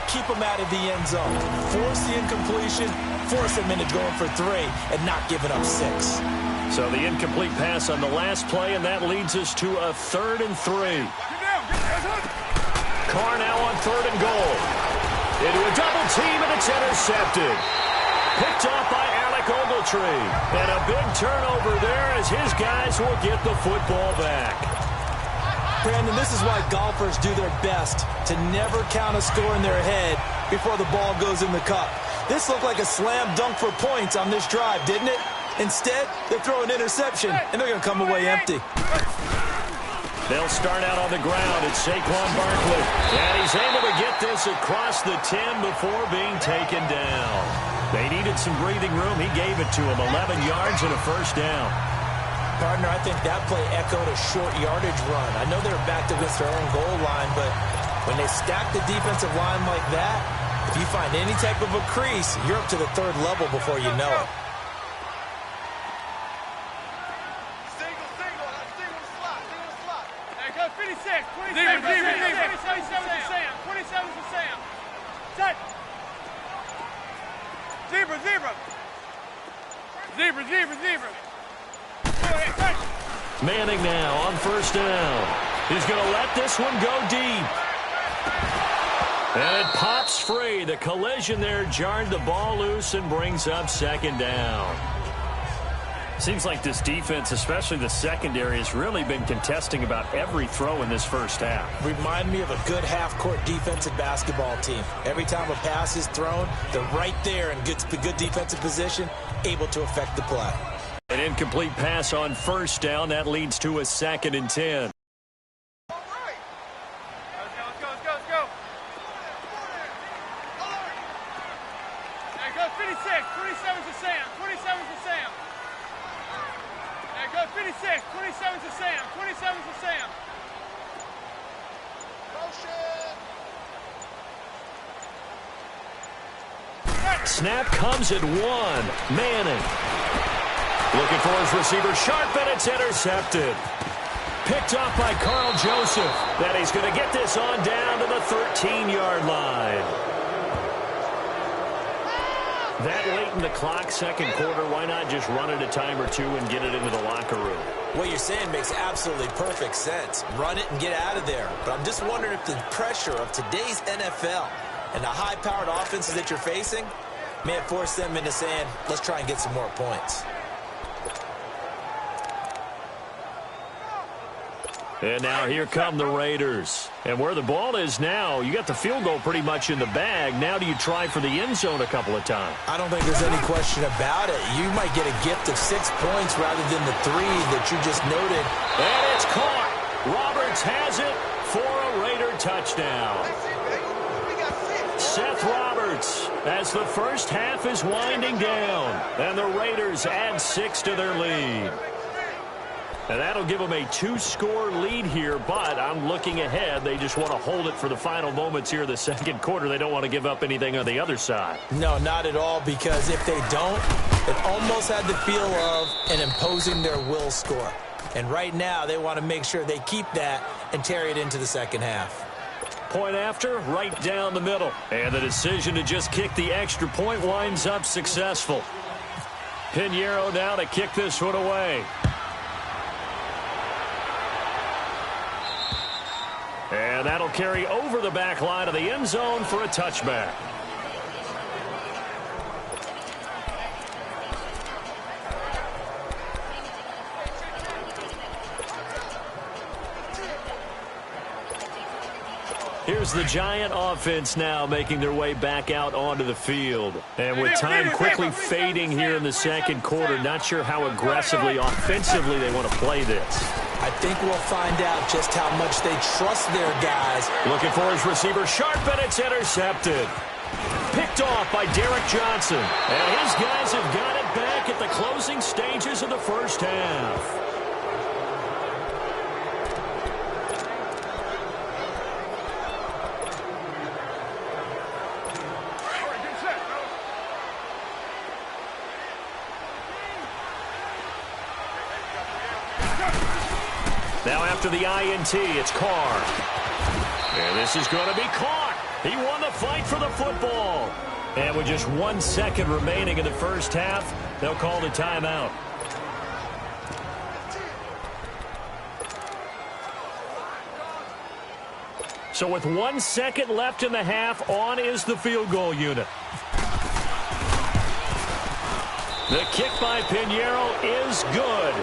keep them out of the end zone. Force the incompletion, force them into going for 3, and not giving up 6. So the incomplete pass on the last play, and that leads us to a 3rd and 3. Carr now on 3rd and goal. Into a double team, and it's intercepted. Picked off by Alec Ogletree. And a big turnover there as his guys will get the football back. Brandon, this is why golfers do their best to never count a score in their head before the ball goes in the cup. This looked like a slam dunk for points on this drive, didn't it? Instead, they throw an interception, and they're going to come away empty. They'll start out on the ground. It's Saquon Barkley. And he's able to get this across the 10 before being taken down. They needed some breathing room. He gave it to him. 11 yards and a 1st down. Partner, I think that play echoed a short yardage run. I know they were backed against their own goal line, but when they stack the defensive line like that, if you find any type of a crease, you're up to the 3rd level before you know it. Zebra. Manning now on 1st down. He's going to let this one go deep. And it pops free. The collision there jarred the ball loose and brings up 2nd down. Seems like this defense, especially the secondary, has really been contesting about every throw in this first half. Remind me of a good half-court defensive basketball team. Every time a pass is thrown, they're right there in good defensive position, able to affect the play. An incomplete pass on 1st down. That leads to a 2nd and 10. Let's go. There goes 56. 27's to Sam. 27's to Sam. There goes 56. 27's to Sam. 27's to Sam. Snap comes at 1. Manning. Looking for his receiver, Sharp, and it's intercepted. Picked off by Carl Joseph. That he's going to get this on down to the 13-yard line. That late in the clock, 2nd quarter, why not just run it a time or 2 and get it into the locker room? What you're saying makes absolutely perfect sense. Run it and get out of there. But I'm just wondering if the pressure of today's NFL and the high-powered offenses that you're facing may have forced them into saying, let's try and get some more points. And now here come the Raiders. And where the ball is now, you got the field goal pretty much in the bag. Now do you try for the end zone a couple of times? I don't think there's any question about it. You might get a gift of 6 points rather than the 3 that you just noted. And it's caught. Roberts has it for a Raider touchdown. Seth Roberts as the first half is winding down. And the Raiders add 6 to their lead. And that'll give them a 2-score lead here, but I'm looking ahead. They just want to hold it for the final moments here in the 2nd quarter. They don't want to give up anything on the other side. No, not at all, because if they don't, it almost had the feel of an imposing their will score. And right now, they want to make sure they keep that and carry it into the 2nd half. Point after, right down the middle. And the decision to just kick the extra point winds up successful. Pinheiro now to kick this one away. And that'll carry over the back line of the end zone for a touchback. Here's the Giant offense now making their way back out onto the field. And with time quickly fading here in the second quarter, not sure how aggressively, offensively they want to play this. I think we'll find out just how much they trust their guys. Looking for his receiver, Sharp, and it's intercepted. Picked off by Derek Johnson. And his guys have got it back at the closing stages of the first half. Now after the INT, it's Carr. And this is going to be caught. He won the fight for the football. And with just 1 second remaining in the first half, they'll call the timeout. So with 1 second left in the half, on is the field goal unit. The kick by Pinheiro is good.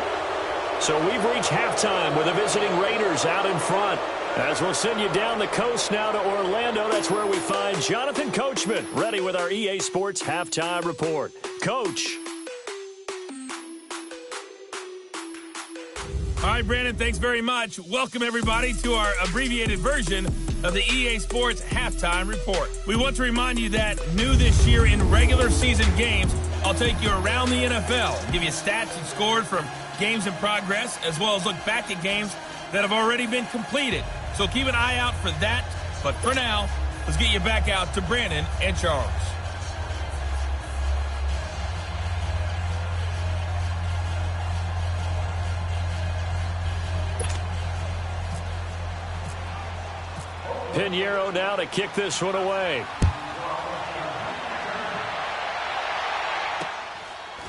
So we've reached halftime with the visiting Raiders out in front. As we'll send you down the coast now to Orlando, that's where we find Jonathan Coachman ready with our EA Sports Halftime Report. Coach. All right, Brandon, thanks very much. Welcome, everybody, to our abbreviated version of the EA Sports Halftime Report. We want to remind you that new this year in regular season games, I'll take you around the NFL, give you stats and scores from games in progress, as well as look back at games that have already been completed. So keep an eye out for that. But for now, let's get you back out to Brandon and Charles. Pinheiro now to kick this one away.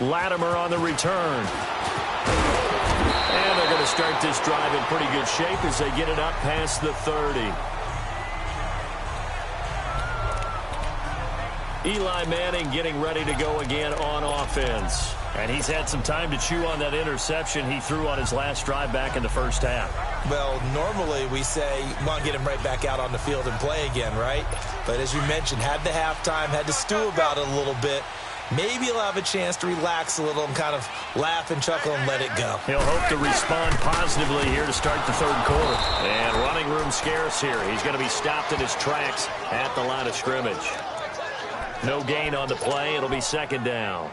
Latimer on the return. And they're going to start this drive in pretty good shape as they get it up past the 30. Eli Manning getting ready to go again on offense. And he's had some time to chew on that interception he threw on his last drive back in the first half. Well, normally we say, well, get him right back out on the field and play again, right? But as you mentioned, had the halftime, had to stew about it a little bit. Maybe he'll have a chance to relax a little and kind of laugh and chuckle and let it go. He'll hope to respond positively here to start the third quarter. And running room scarce here. He's going to be stopped in his tracks at the line of scrimmage. No gain on the play. It'll be second down.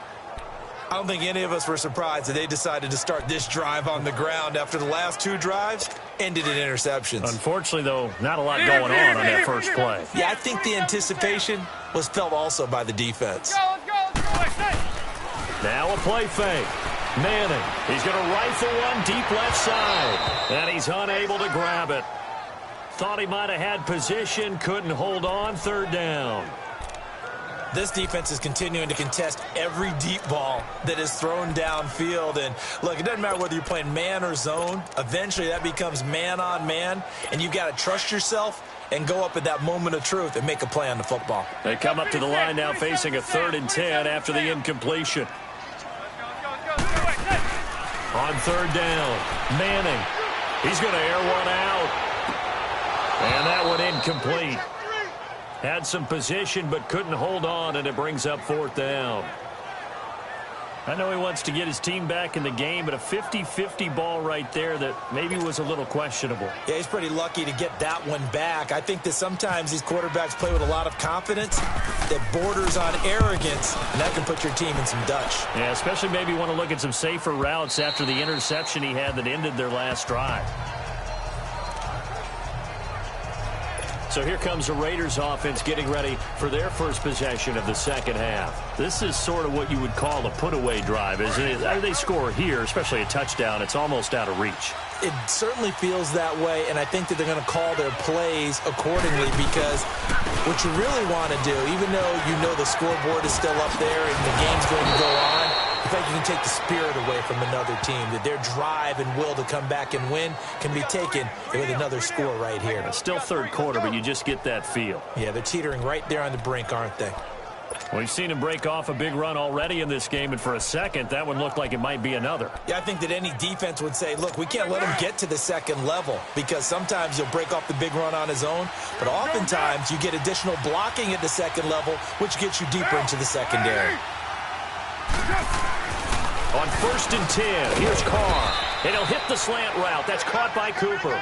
I don't think any of us were surprised that they decided to start this drive on the ground after the last two drives ended in interceptions. Unfortunately, though, not a lot going on that first play. Yeah, I think the anticipation was felt also by the defense. Now a play fake. Manning, he's going to rifle one deep left side. And he's unable to grab it. Thought he might have had position, couldn't hold on, third down. This defense is continuing to contest every deep ball that is thrown downfield. And, look, it doesn't matter whether you're playing man or zone. Eventually, that becomes man on man, and you've got to trust yourself and go up at that moment of truth and make a play on the football. They come up to the line now facing a 3rd and 10 after the incompletion. On third down, Manning. He's going to air one out. And that one incomplete. Had some position but couldn't hold on, and it brings up 4th down. I know he wants to get his team back in the game, but a 50-50 ball right there that maybe was a little questionable. Yeah, he's pretty lucky to get that one back. I think that sometimes these quarterbacks play with a lot of confidence that borders on arrogance, and that can put your team in some Dutch. Yeah, especially maybe want to look at some safer routes after the interception he had that ended their last drive. So here comes the Raiders offense getting ready for their first possession of the second half. This is sort of what you would call a put-away drive, isn't it? They score here, especially a touchdown. It's almost out of reach. It certainly feels that way, and I think that they're going to call their plays accordingly because what you really want to do, even though you know the scoreboard is still up there and the game's going to go on, I think you can take the spirit away from another team, that their drive and will to come back and win can be taken with another score right here. It's still third quarter, but you just get that feel. Yeah, they're teetering right there on the brink, aren't they? We've seen him break off a big run already in this game, and for a second, that one looked like it might be another. Yeah, I think that any defense would say, look, we can't let him get to the second level, because sometimes he'll break off the big run on his own, but oftentimes you get additional blocking at the second level, which gets you deeper into the secondary. On 1st and 10, here's Carr, and he'll hit the slant route. That's caught by Cooper,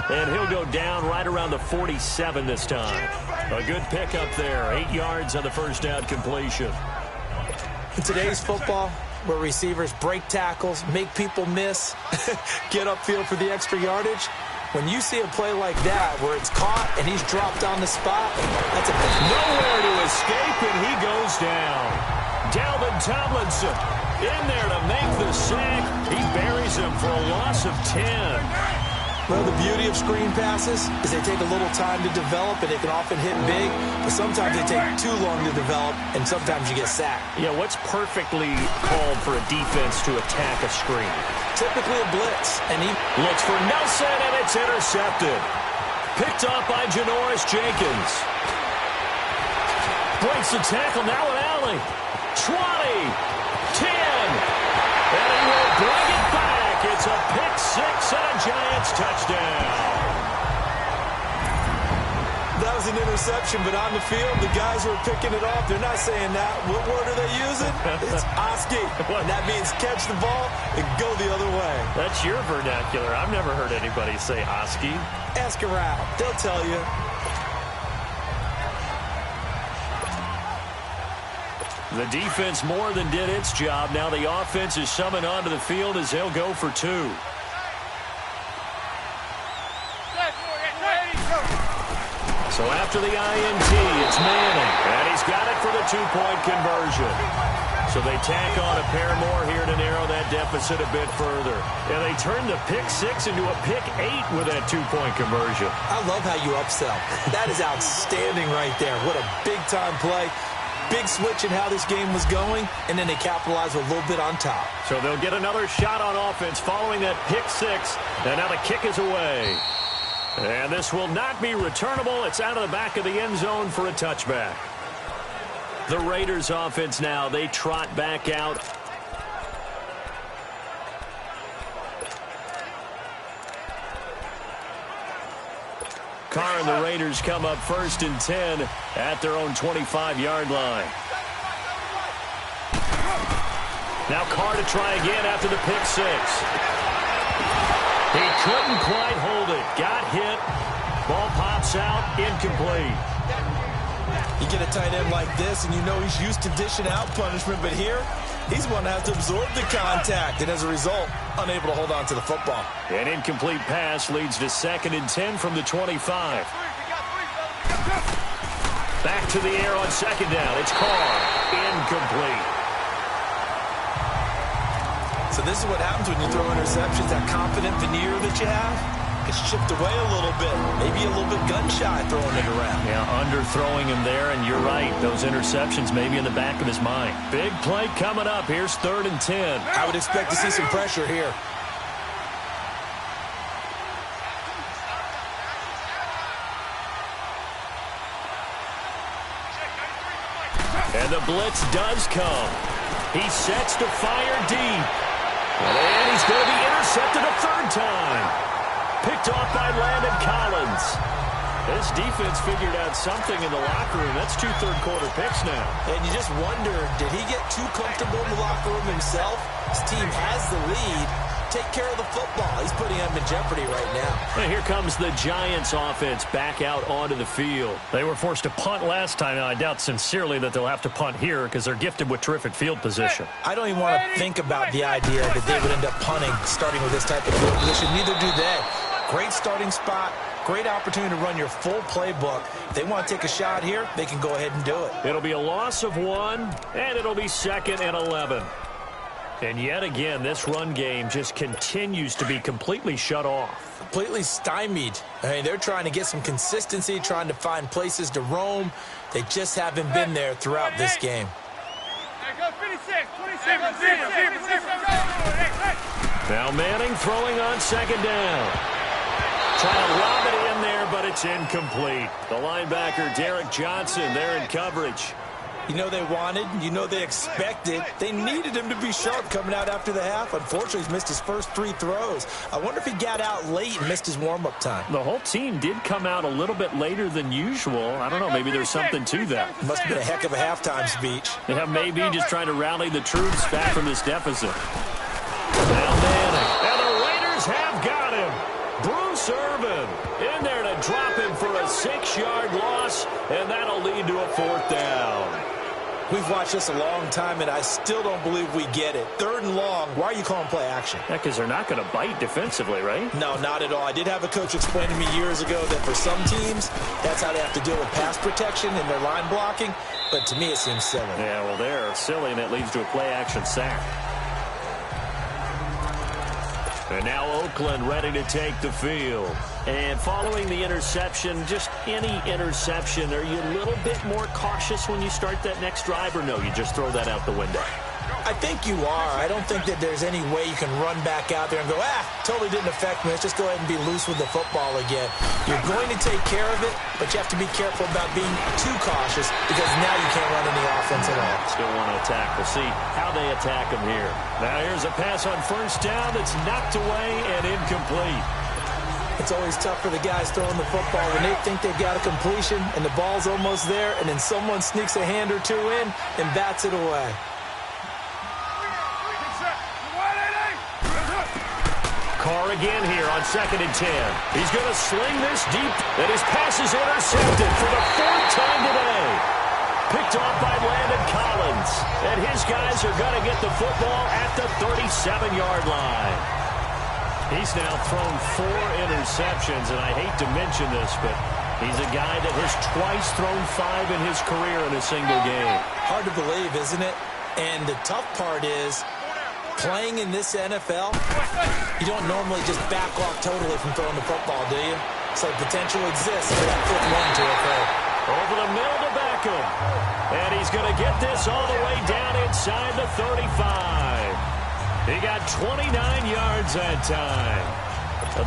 and he'll go down right around the 47 this time. A good pickup there, 8 yards on the first down completion. In today's football, where receivers break tackles, make people miss, get upfield for the extra yardage, when you see a play like that where it's caught and he's dropped on the spot, that's a big nowhere to escape, and he goes down. Dalvin Tomlinson in there to make the sack. He buries him for a loss of 10. Well, the beauty of screen passes is they take a little time to develop, and they can often hit big, but sometimes they take too long to develop, and sometimes you get sacked. Yeah, what's perfectly called for a defense to attack a screen? Typically a blitz, and he looks for Nelson, and it's intercepted. Picked off by Janoris Jenkins. Breaks the tackle, now an alley. 20, 10, and he will bring it back. It's a pick six and a Giants touchdown. That was an interception, but on the field, the guys who are picking it off, they're not saying that. What word are they using? It's Oski. And that means catch the ball and go the other way. That's your vernacular. I've never heard anybody say Oski. Ask around. They'll tell you. The defense more than did its job. Now the offense is summoned onto the field as they'll go for 2. So after the INT, it's Manning, and he's got it for the 2-point conversion. So they tack on a pair more here to narrow that deficit a bit further. And they turn the pick 6 into a pick 8 with that 2-point conversion. I love how you upsell. That is outstanding right there. What a big-time play. Big switch in how this game was going, and then they capitalize a little bit on top. So they'll get another shot on offense following that pick 6, and now the kick is away. And this will not be returnable. It's out of the back of the end zone for a touchback. The Raiders offense now, they trot back out. Carr and the Raiders come up 1st and 10 at their own 25-yard line. Now Carr to try again after the pick 6. He couldn't quite hold it. Got hit. Ball pops out. Incomplete. You get a tight end like this, and you know he's used to dishing out punishment, but here, he's one that has to absorb the contact, and as a result, unable to hold on to the football. An incomplete pass leads to 2nd and 10 from the 25. Back to the air on 2nd down. It's Carr. Incomplete. So this is what happens when you throw interceptions. That confident veneer that you have gets chipped away a little bit. Maybe a little bit gun-shy throwing it around. Yeah, underthrowing him there, and you're right. Those interceptions may be in the back of his mind. Big play coming up. Here's 3rd and 10. I would expect to see some pressure here. And the blitz does come. He sets to fire deep. And he's going to be intercepted a 3rd time. Picked off by Landon Collins. This defense figured out something in the locker room. That's 2 third-quarter picks now. And you just wonder, did he get too comfortable in the locker room himself? His team has the lead. Take care of the football. He's putting them in jeopardy right now. And here comes the Giants offense back out onto the field. They were forced to punt last time. Now, I doubt sincerely that they'll have to punt here because they're gifted with terrific field position. I don't even want to think about the idea that they would end up punting starting with this type of field position. Neither do they. Great starting spot. Great opportunity to run your full playbook. If they want to take a shot here, they can go ahead and do it. It'll be a loss of 1, and it'll be 2nd and 11. And yet again, this run game just continues to be completely shut off. Completely stymied. I mean, they're trying to get some consistency, trying to find places to roam. They just haven't been there throughout this game. go 56, 27. Now Manning throwing on second down. Trying to lob it in there, but it's incomplete. The linebacker, Derek Johnson, there in coverage. You know they wanted, you know they expected. They needed him to be sharp coming out after the half. Unfortunately, he's missed his first 3 throws. I wonder if he got out late and missed his warm-up time. The whole team did come out a little bit later than usual. I don't know, maybe there's something to that. Must have been a heck of a halftime speech. Yeah, maybe just trying to rally the troops back from this deficit. Now Manning, and the Raiders have got him. Bruce Irvin in there to drop him for a 6-yard loss, and that'll lead to a 4th down. We've watched this a long time, and I still don't believe we get it. 3rd and long, why are you calling play action? Yeah, because they're not going to bite defensively, right? No, not at all. I did have a coach explain to me years ago that for some teams, that's how they have to deal with pass protection and their line blocking, but to me it seems silly. Yeah, well, they're silly, and it leads to a play-action sack. And now Oakland ready to take the field. And following the interception, just any interception, are you a little bit more cautious when you start that next drive, or no, you just throw that out the window? I think you are. I don't think that there's any way you can run back out there and go, totally didn't affect me. Let's just go ahead and be loose with the football again. You're going to take care of it, but you have to be careful about being too cautious because now you can't run any offense at all. Still want to attack. We'll see how they attack him here. Now here's a pass on first down that's knocked away and incomplete. It's always tough for the guys throwing the football when they think they've got a completion and the ball's almost there, and then someone sneaks a hand or two in and bats it away. Carr again here on 2nd and 10. He's going to sling this deep, and his pass is intercepted for the 4th time today. Picked off by Landon Collins, and his guys are going to get the football at the 37-yard line. He's now thrown 4 interceptions, and I hate to mention this, but he's a guy that has twice thrown 5 in his career in a single game. Hard to believe, isn't it? And the tough part is, playing in this NFL, you don't normally just back off totally from throwing the football, do you? So potential exists for that 5th one to occur. Over the middle to Beckham. And he's going to get this all the way down inside the 35. He got 29 yards that time.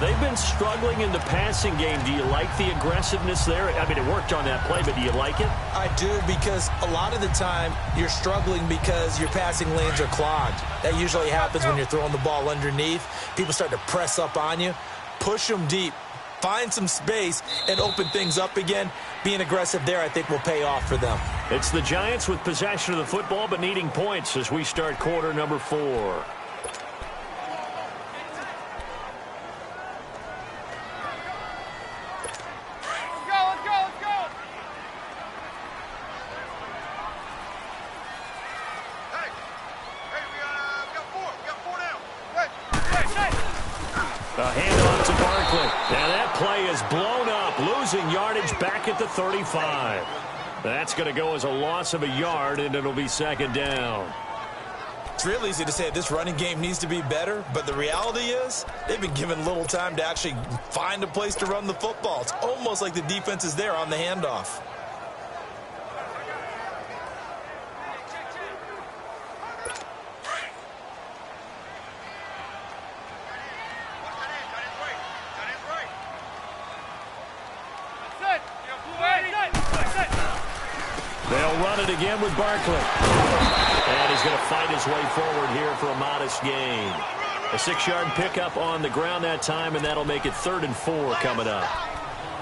They've been struggling in the passing game. Do you like the aggressiveness there? I mean, it worked on that play, but do you like it? I do, because a lot of the time you're struggling because your passing lanes are clogged. That usually happens when you're throwing the ball underneath. People start to press up on you. Push them deep. Find some space and open things up again. Being aggressive there, I think, will pay off for them. It's the Giants with possession of the football but needing points as we start quarter number 4. A handoff to Barkley. Now that play is blown up, losing yardage back at the 35. That's going to go as a loss of a yard, and it'll be 2nd down. It's real easy to say this running game needs to be better, but the reality is they've been given little time to actually find a place to run the football. It's almost like the defense is there on the handoff. They'll run it again with Barkley. And he's going to fight his way forward here for a modest gain. A 6-yard pickup on the ground that time, and that'll make it 3rd and 4 coming up.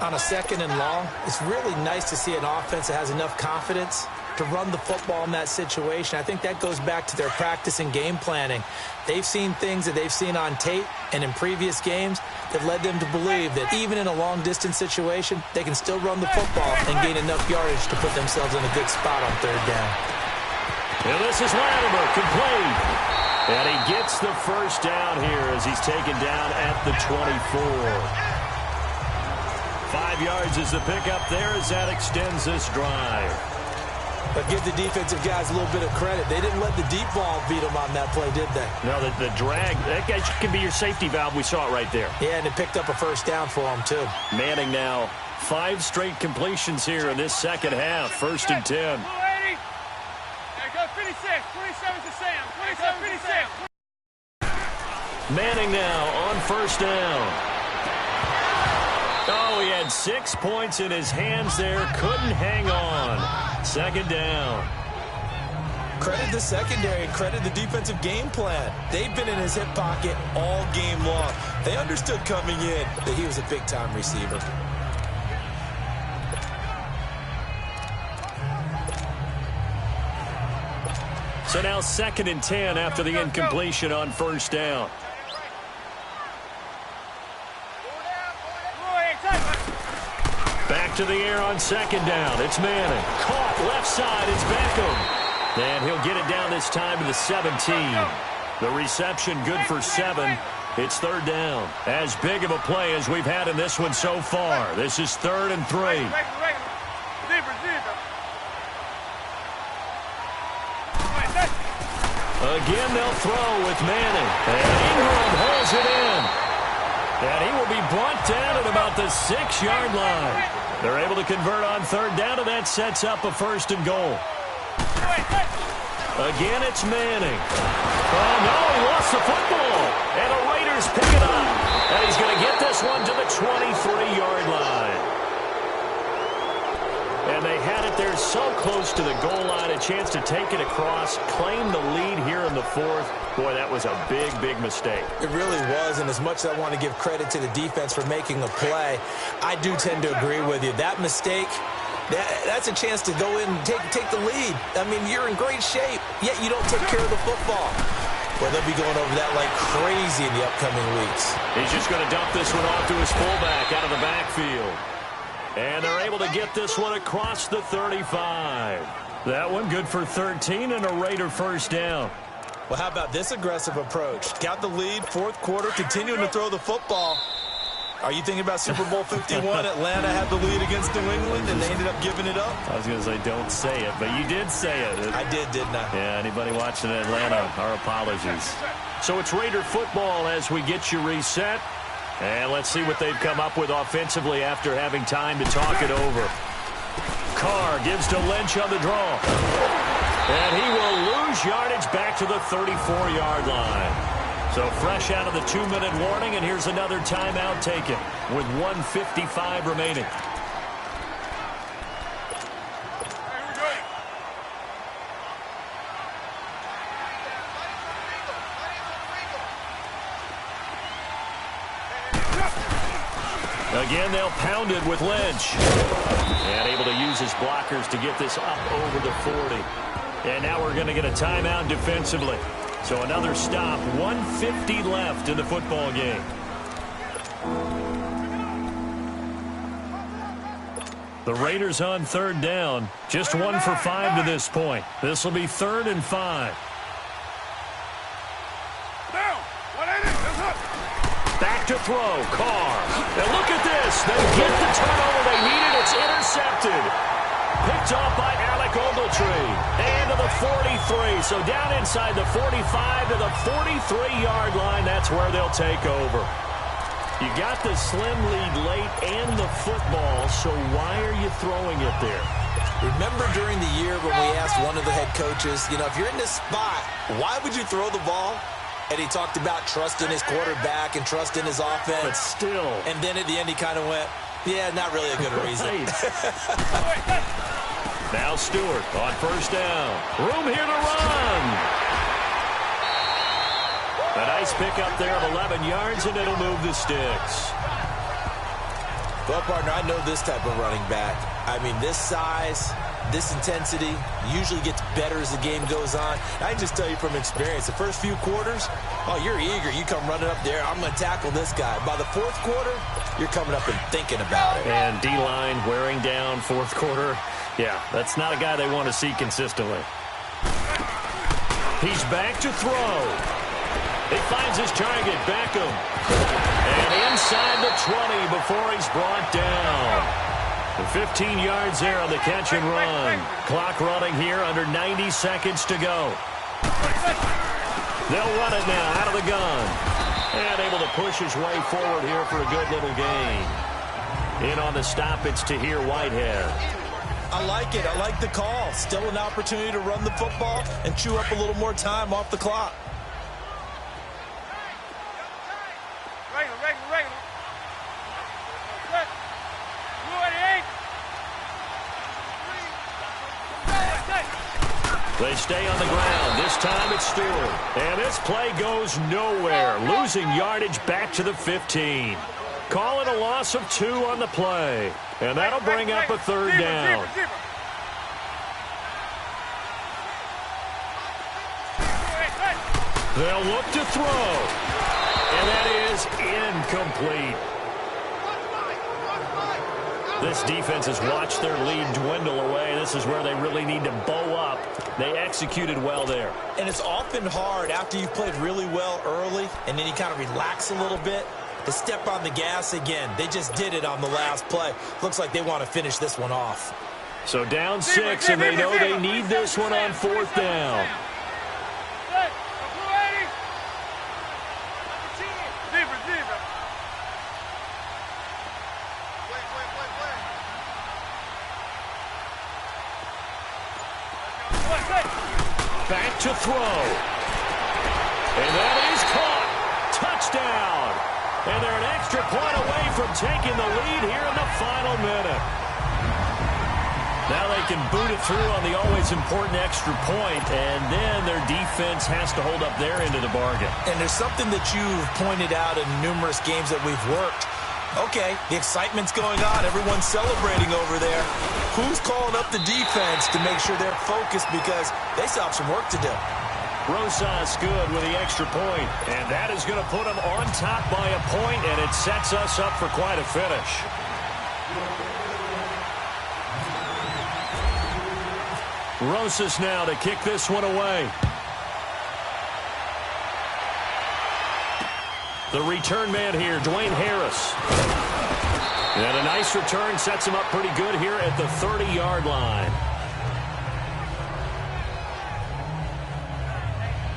On a 2nd and long, it's really nice to see an offense that has enough confidence to run the football in that situation. I think that goes back to their practice and game planning. They've seen things that they've seen on tape and in previous games that led them to believe that even in a long-distance situation, they can still run the football and gain enough yardage to put themselves in a good spot on 3rd down. And this is Latimer, complete. And he gets the first down here as he's taken down at the 24. 5 yards is the pickup there as that extends this drive. But give the defensive guys a little bit of credit. They didn't let the deep ball beat them on that play, did they? No, the drag, that guy can be your safety valve. We saw it right there. Yeah, and it picked up a first down for them, too. Manning now 5 straight completions here in this second half. 1st and 10. Go 56, Manning now on first down. Oh, he had 6 points in his hands there. Couldn't hang on. Second down. Credit the secondary and credit the defensive game plan. They've been in his hip pocket all game long. They understood coming in that he was a big-time receiver. So now 2nd and 10 after the incompletion on first down. Back to the air on 2nd down. It's Manning. Caught left side. It's Beckham. And he'll get it down this time to the 17. The reception good for 7. It's 3rd down. As big of a play as we've had in this one so far. This is 3rd and 3. Again, they'll throw with Manning. And Ingram holds it in. And he will be brought down at about the 6-yard line. They're able to convert on 3rd down, and that sets up a 1st and goal. Again, it's Manning. Oh, no, he lost the football. And the Raiders pick it up. And he's going to get this one to the 23-yard line. And they had it there so close to the goal line, a chance to take it across, claim the lead here in the 4th. Boy, that was a big, big mistake. It really was, and as much as I want to give credit to the defense for making a play, I do tend to agree with you. That mistake, that's a chance to go in and take the lead. I mean, you're in great shape, yet you don't take care of the football. Well, they'll be going over that like crazy in the upcoming weeks. He's just going to dump this one off to his fullback out of the backfield. And they're able to get this one across the 35. That one good for 13 and a Raider 1st down. Well, how about this aggressive approach? Got the lead, 4th quarter, continuing to throw the football. Are you thinking about Super Bowl 51? Atlanta had the lead against New England, and they ended up giving it up? I was going to say don't say it, but you did say it. I did, didn't I? Yeah, anybody watching Atlanta, our apologies. So it's Raider football as we get you reset. And let's see what they've come up with offensively after having time to talk it over. Carr gives to Lynch on the draw. And he will lose yardage back to the 34-yard line. So fresh out of the 2-minute warning, and here's another timeout taken with 1:55 remaining. Again, they'll pound it with Lynch. And able to use his blockers to get this up over the 40. And now we're going to get a timeout defensively. So another stop, 1:50 left in the football game. The Raiders on 3rd down. Just 1 for 5 to this point. This will be 3rd and 5. Back to throw, Carr. And look at this. They get the turnover they needed. It's intercepted. Picked off by Alec Ogletree. And to the 43. So down inside the 45 to the 43-yard line. That's where they'll take over. You got the slim lead late and the football, so why are you throwing it there? Remember during the year when we asked one of the head coaches, you know, if you're in this spot, why would you throw the ball? And he talked about trusting his quarterback and trusting his offense. But still. And then at the end he kind of went, yeah, not really a good reason. Now Stewart on 1st down. Room here to run. A nice pickup there of 11 yards, and it'll move the sticks. Well, partner, I know this type of running back. I mean, this size, this intensity usually gets better as the game goes on. I can just tell you from experience, the first few quarters, oh, you're eager. You come running up there, I'm going to tackle this guy. By the 4th quarter, you're coming up and thinking about it. And D-line wearing down 4th quarter. Yeah, that's not a guy they want to see consistently. He's back to throw. He finds his target, Beckham. And inside the 20 before he's brought down. The 15 yards there on the catch and run. Clock running here under 90 seconds to go. They'll run it now out of the gun. And able to push his way forward here for a good little gain. In on the stop, it's Tahir Whitehead. I like it. I like the call. Still an opportunity to run the football and chew up a little more time off the clock. They stay on the ground. This time it's Stewart. And this play goes nowhere. Losing yardage back to the 15. Calling a loss of 2 on the play. And that'll bring up a third down. They'll look to throw. And that is incomplete. This defense has watched their lead dwindle away. This is where they really need to bow up. They executed well there. And it's often hard after you've played really well early and then you kind of relax a little bit to step on the gas again. They just did it on the last play. Looks like they want to finish this one off. So down 6, and they know they need this one on 4th down. Back to throw. And that is caught. Touchdown. And they're an extra point away from taking the lead here in the final minute. Now they can boot it through on the always important extra point, and then their defense has to hold up their end of the bargain. And there's something that you've pointed out in numerous games that we've worked. Okay, the excitement's going on. Everyone's celebrating over there. Who's calling up the defense to make sure they're focused because they still have some work to do? Rosas good with the extra point, and that is going to put them on top by a point, and it sets us up for quite a finish. Rosas now to kick this one away. The return man here, Dwayne Harris. And a nice return sets him up pretty good here at the 30-yard line.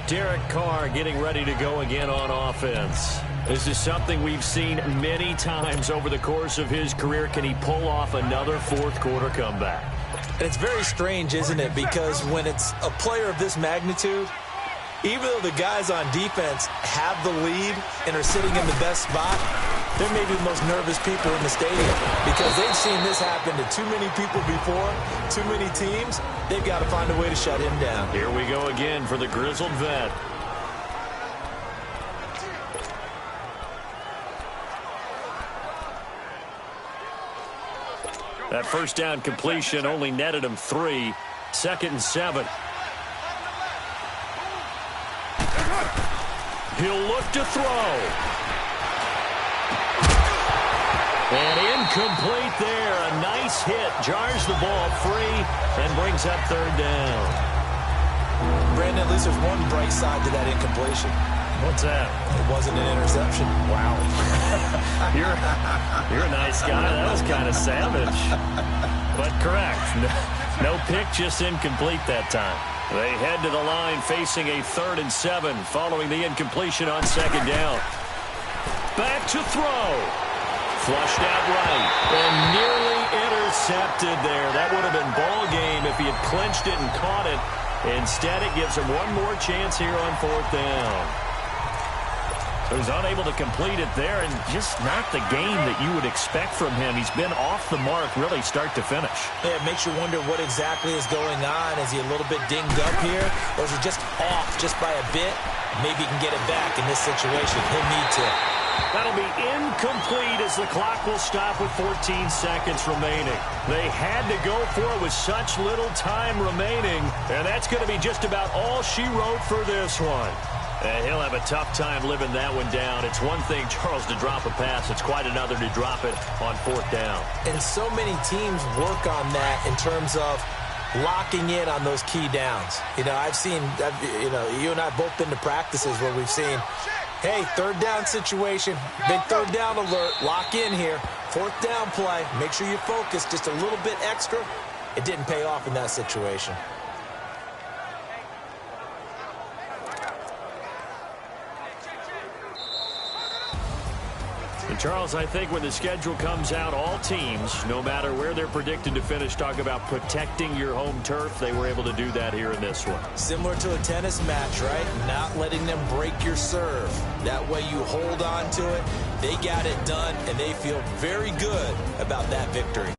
Derek Carr getting ready to go again on offense. This is something we've seen many times over the course of his career. Can he pull off another fourth-quarter comeback? And it's very strange, isn't it? Because when it's a player of this magnitude, even though the guys on defense have the lead and are sitting in the best spot, they're maybe the most nervous people in the stadium because they've seen this happen to too many people before, too many teams. They've got to find a way to shut him down. Here we go again for the grizzled vet. That first down completion only netted him 3. 2nd and 7. He'll look to throw. And incomplete there. A nice hit. Jars the ball free and brings up 3rd down. Brandon, at least there's one bright side to that incompletion. What's that? It wasn't an interception. Wow. You're a nice guy. That was kind of savage. But correct. No pick, just incomplete that time. They head to the line facing a 3rd and 7 following the incompletion on 2nd down. Back to throw. Flushed out right. And nearly intercepted there. That would have been ball game if he had clinched it and caught it. Instead, it gives him one more chance here on 4th down. So he's unable to complete it there, and just not the game that you would expect from him. He's been off the mark really start to finish. Yeah, it makes you wonder what exactly is going on. Is he a little bit dinged up here, or is he just off just by a bit? Maybe he can get it back in this situation. He'll need to. That'll be incomplete as the clock will stop with 14 seconds remaining. They had to go for it with such little time remaining, and that's going to be just about all she wrote for this one. And he'll have a tough time living that one down. It's one thing, Charles, to drop a pass. It's quite another to drop it on 4th down. And so many teams work on that in terms of locking in on those key downs. You know, you and I have both been to practices where we've seen, hey, 3rd down situation, big 3rd down alert, lock in here. 4th down play, make sure you focus just a little bit extra. It didn't pay off in that situation. And Charles, I think when the schedule comes out, all teams, no matter where they're predicted to finish, talk about protecting your home turf. They were able to do that here in this one. Similar to a tennis match, right? Not letting them break your serve. That way you hold on to it. They got it done, and they feel very good about that victory.